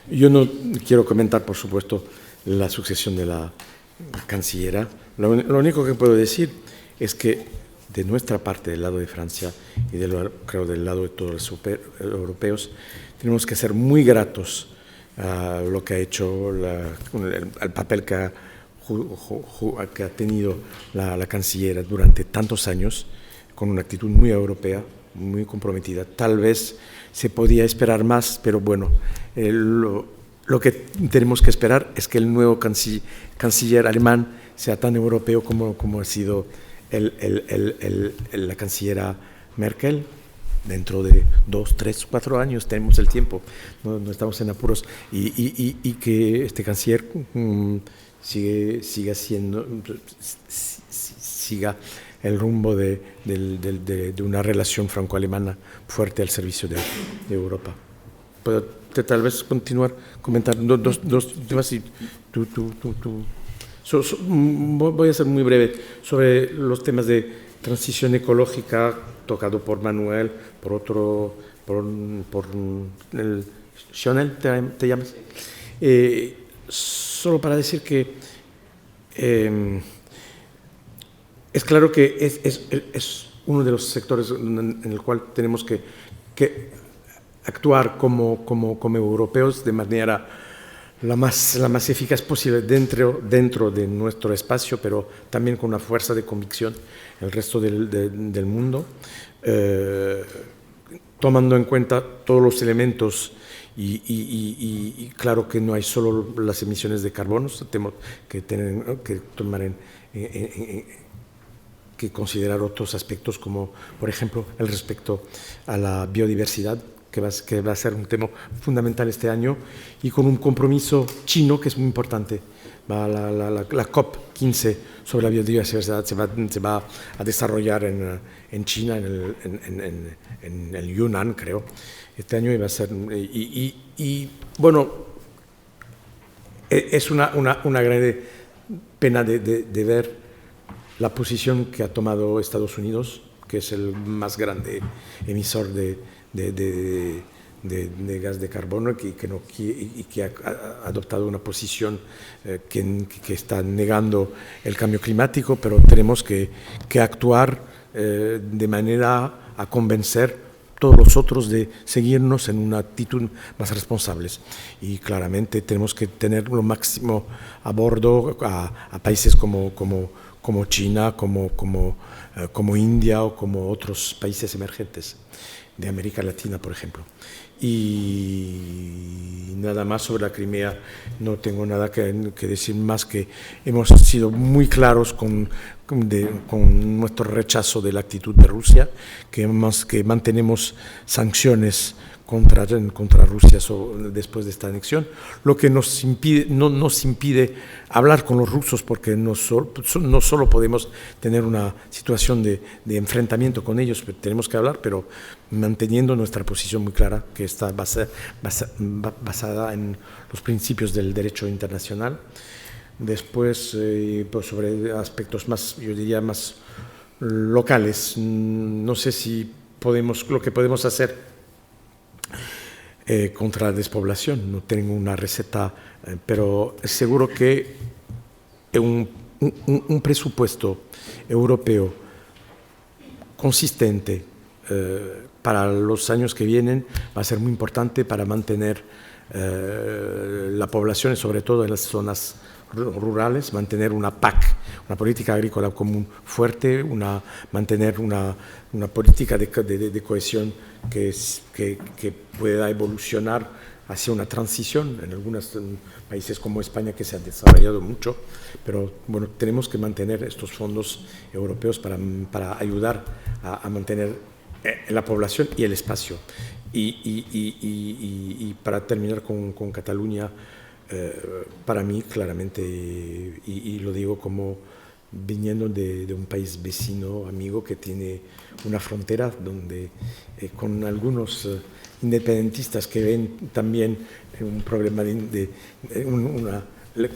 Yo no quiero comentar, por supuesto, la sucesión de la cancillera. Lo único que puedo decir es que de nuestra parte, del lado de Francia y creo del lado de todos los europeos, tenemos que ser muy gratos a lo que ha hecho, al papel que ha tenido la cancillera durante tantos años, con una actitud muy europea, muy comprometida. Tal vez se podía esperar más, pero bueno, lo que tenemos que esperar es que el nuevo canciller alemán sea tan europeo como ha sido la cancillera Merkel. Dentro de 2, 3, 4 años tenemos el tiempo, no estamos en apuros, y que este canciller siga el rumbo de una relación franco-alemana fuerte al servicio de Europa. ¿Puedo tal vez continuar comentando dos temas? Y voy a ser muy breve sobre los temas de transición ecológica tocado por Manuel, por el Sionel, ¿te llamas? Solo para decir que es claro que es uno de los sectores en el cual tenemos que actuar como europeos de manera la más eficaz posible dentro de nuestro espacio, pero también con una fuerza de convicción el resto del mundo, tomando en cuenta todos los elementos y claro que no hay solo las emisiones de carbono, tenemos que tomar que considerar otros aspectos como, por ejemplo, el respecto a la biodiversidad, que va a ser un tema fundamental este año, y con un compromiso chino que es muy importante. La COP15 sobre la biodiversidad se va a desarrollar en China, en el Yunnan, creo, este año, y va a ser... bueno, es una gran pena de ver la posición que ha tomado Estados Unidos, que es el más grande emisor de gas de carbono, y que ha adoptado una posición que está negando el cambio climático, pero tenemos que actuar de manera a convencer todos los otros de seguirnos en una actitud más responsables. Y claramente tenemos que tener lo máximo a bordo a países como China, como India o como otros países emergentes de América Latina, por ejemplo. Y nada más sobre la Crimea, no tengo nada que decir más que hemos sido muy claros con nuestro rechazo de la actitud de Rusia, que mantenemos sanciones contra Rusia después de esta anexión, lo que no nos impide hablar con los rusos, porque no solo podemos tener una situación de enfrentamiento con ellos, tenemos que hablar, pero manteniendo nuestra posición muy clara, que está basada en los principios del derecho internacional. Después, pues sobre aspectos más, yo diría, más locales, no sé si lo que podemos hacer contra la despoblación, no tengo una receta, pero es seguro que un presupuesto europeo consistente para los años que vienen va a ser muy importante para mantener la población, sobre todo en las zonas rurales, mantener una PAC, una política agrícola común fuerte, mantener una política de cohesión que pueda evolucionar hacia una transición en algunos países como España, que se ha desarrollado mucho, pero bueno, tenemos que mantener estos fondos europeos para ayudar a mantener la población y el espacio. Y para terminar con Cataluña, para mí claramente, y lo digo como viniendo de un país vecino, amigo, que tiene una frontera donde con algunos independentistas que ven también un problema que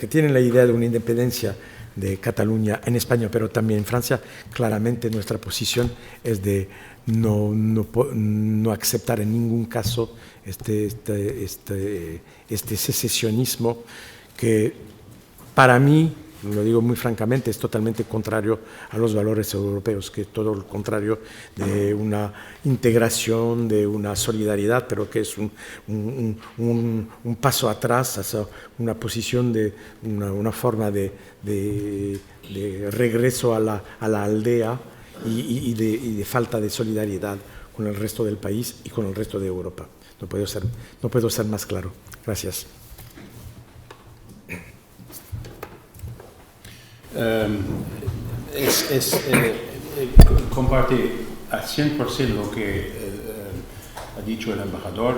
tienen la idea de una independencia de Cataluña en España, pero también en Francia, claramente nuestra posición es de no aceptar en ningún caso este secesionismo que para mí, lo digo muy francamente, es totalmente contrario a los valores europeos, que es todo lo contrario de una integración, de una solidaridad, pero que es un paso atrás hacia una posición de una forma de regreso a la aldea y de falta de solidaridad con el resto del país y con el resto de Europa. No puedo ser más claro. Gracias. Comparte al 100% lo que ha dicho el embajador.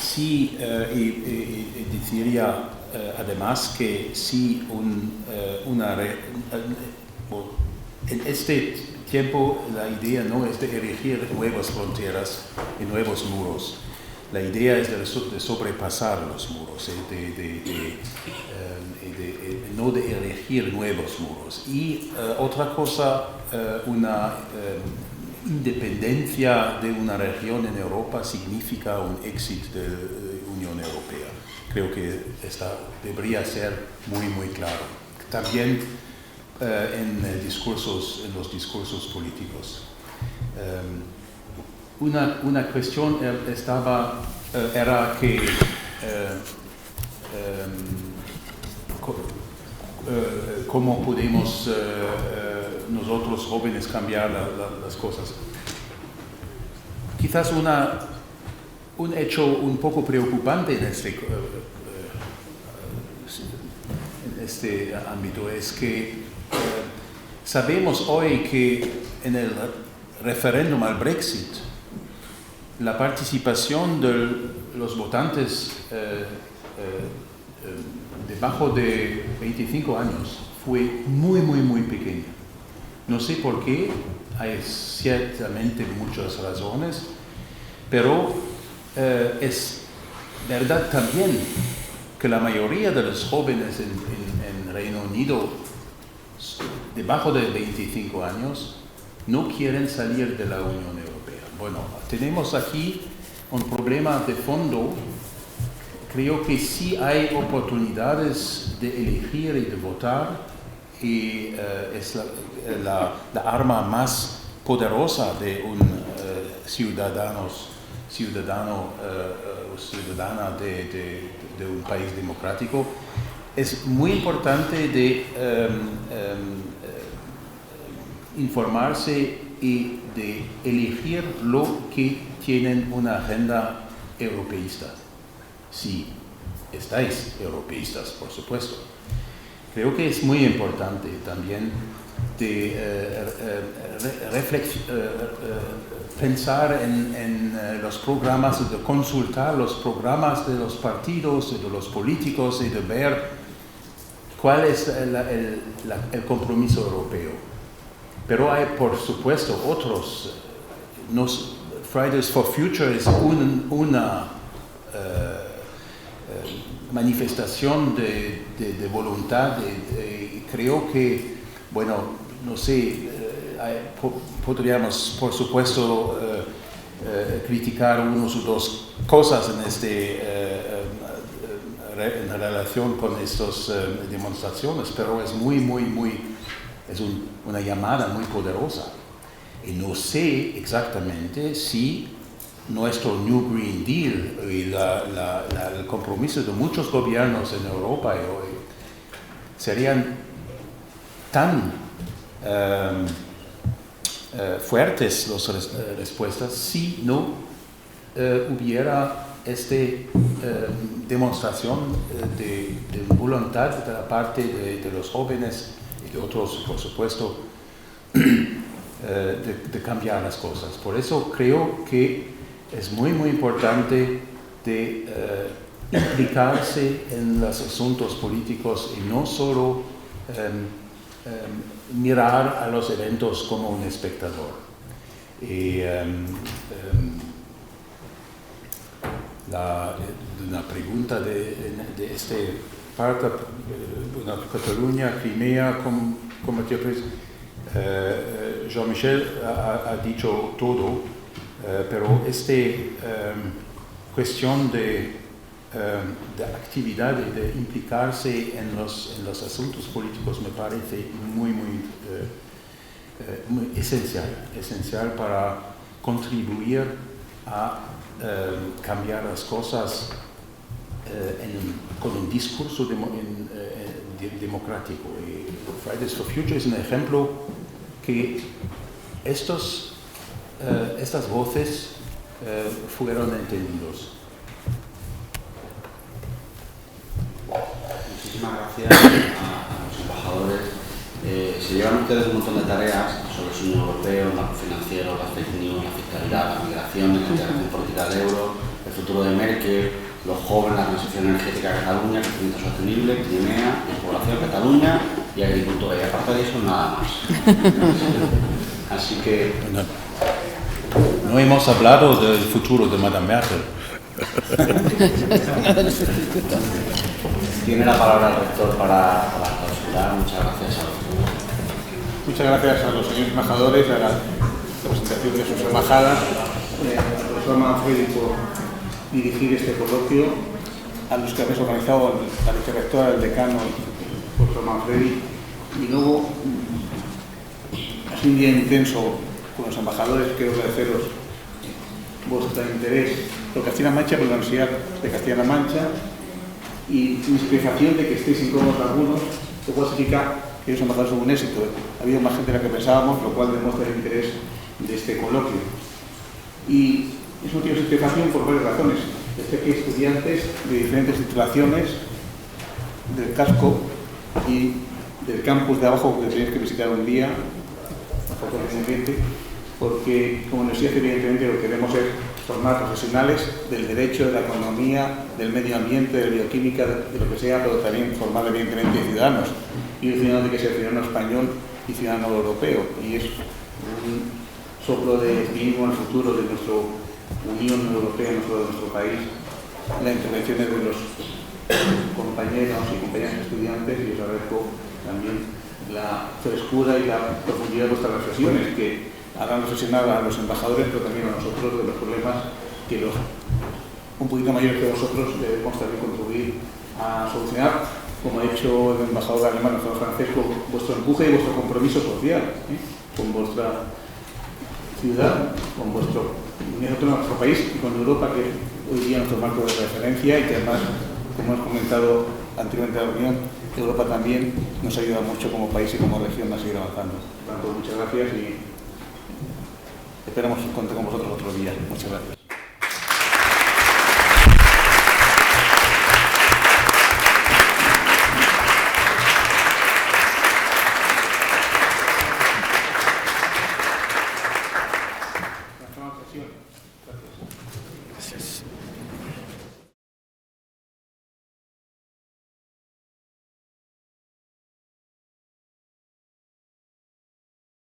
Sí, y diría además que sí en este tiempo la idea no es de erigir nuevas fronteras y nuevos muros. La idea es de sobrepasar los muros, no de erigir nuevos muros. Y otra cosa, una independencia de una región en Europa significa un éxito de la Unión Europea. Creo que debería ser muy, muy claro. También en los discursos políticos. Una cuestión era que cómo podemos nosotros jóvenes cambiar las cosas. Quizás un hecho un poco preocupante en este ámbito es que sabemos hoy que en el referéndum al Brexit la participación de los votantes debajo de 25 años fue muy, muy, muy pequeña. No sé por qué, hay ciertamente muchas razones, pero es verdad también que la mayoría de los jóvenes en Reino Unido debajo de 25 años no quieren salir de la Unión Europea. Bueno, tenemos aquí un problema de fondo. Creo que sí hay oportunidades de elegir y de votar, y es la arma más poderosa de un ciudadana de un país democrático. Es muy importante de informarse y de elegir lo que tienen una agenda europeísta. Si estáis europeístas, por supuesto. Creo que es muy importante también de pensar en los programas, de consultar los programas de los partidos y de los políticos y de ver cuál es el compromiso europeo. Pero hay, por supuesto, otros. Fridays for Future es una manifestación de voluntad. Creo que, bueno, no sé, podríamos, por supuesto, criticar unas o dos cosas en relación con estas demostraciones, pero es es una llamada muy poderosa. Y no sé exactamente si nuestro New Green Deal y el compromiso de muchos gobiernos en Europa hoy serían tan fuertes las respuestas si no hubiera esta demostración de voluntad de la parte de los jóvenes y de otros, por supuesto, de cambiar las cosas. Por eso creo que es muy, muy importante de implicarse en los asuntos políticos y no solo mirar a los eventos como un espectador. Y la pregunta de este parte, Cataluña, Crimea, como Jean-Michel ha dicho todo, pero esta cuestión de actividad y de implicarse en los asuntos políticos me parece muy esencial para contribuir a cambiar las cosas con un discurso democrático. Y Fridays for Future es un ejemplo que estas voces fueron entendidos. Muchísimas gracias a los embajadores. Se llevan ustedes un montón de tareas sobre el Unión Europeo, el marco financiero, las fake news, la fiscalidad, la migración, la integración política del euro, el futuro de Merkel, los jóvenes, la transición energética de Cataluña, crecimiento sostenible, Crimea, despoblación de Cataluña y agricultura. Y aparte de eso, nada más. Así que... No hemos hablado del futuro de Madame Merkel. Tiene la palabra el rector para clausurar. Muchas gracias a los dos. Muchas gracias a los señores embajadores, a la representación de sus embajadas, al profesor Manfredi por dirigir este coloquio, a los que habéis organizado, a la vicerrectora, el decano, el profesor Manfredi, y luego, ha sido un día intenso con los embajadores. Quiero agradeceros vuestro interés por Castilla-La Mancha, por la Universidad de Castilla-La Mancha, y mi explicación de que estéis incómodos algunos, lo cual significa que los embajadores son un éxito. Ha habido más gente de la que pensábamos, lo cual demuestra el interés de este coloquio. Y es un motivo de explicación por varias razones. Desde que estudiantes de diferentes titulaciones del casco y del campus de abajo que tenéis que visitar un día, porque como universidad evidentemente lo que queremos es formar profesionales del derecho, de la economía, del medio ambiente, de la bioquímica, de lo que sea, pero también formar evidentemente ciudadanos. Y un ciudadano tiene que ser ciudadano español y ciudadano europeo. Y es un soplo de optimismo al futuro de nuestra Unión Europea, no solo de nuestro país, las intervenciones de los compañeros y compañeras estudiantes, y os agradezco también la frescura y la profundidad de vuestras reflexiones, que harán reflexionar a los embajadores, pero también a nosotros, de los problemas que los un poquito mayores que vosotros debemos también contribuir a solucionar, como ha hecho el embajador alemán, el embajador francés, con vuestro empuje y vuestro compromiso social, con vuestra ciudad, con vuestro país y con Europa, que hoy día es nuestro marco de referencia y que además, como hemos comentado anteriormente en la reunión, Europa también nos ayuda mucho como país y como región a seguir avanzando. Por tanto, muchas gracias y esperamos contar con vosotros otro día. Muchas gracias.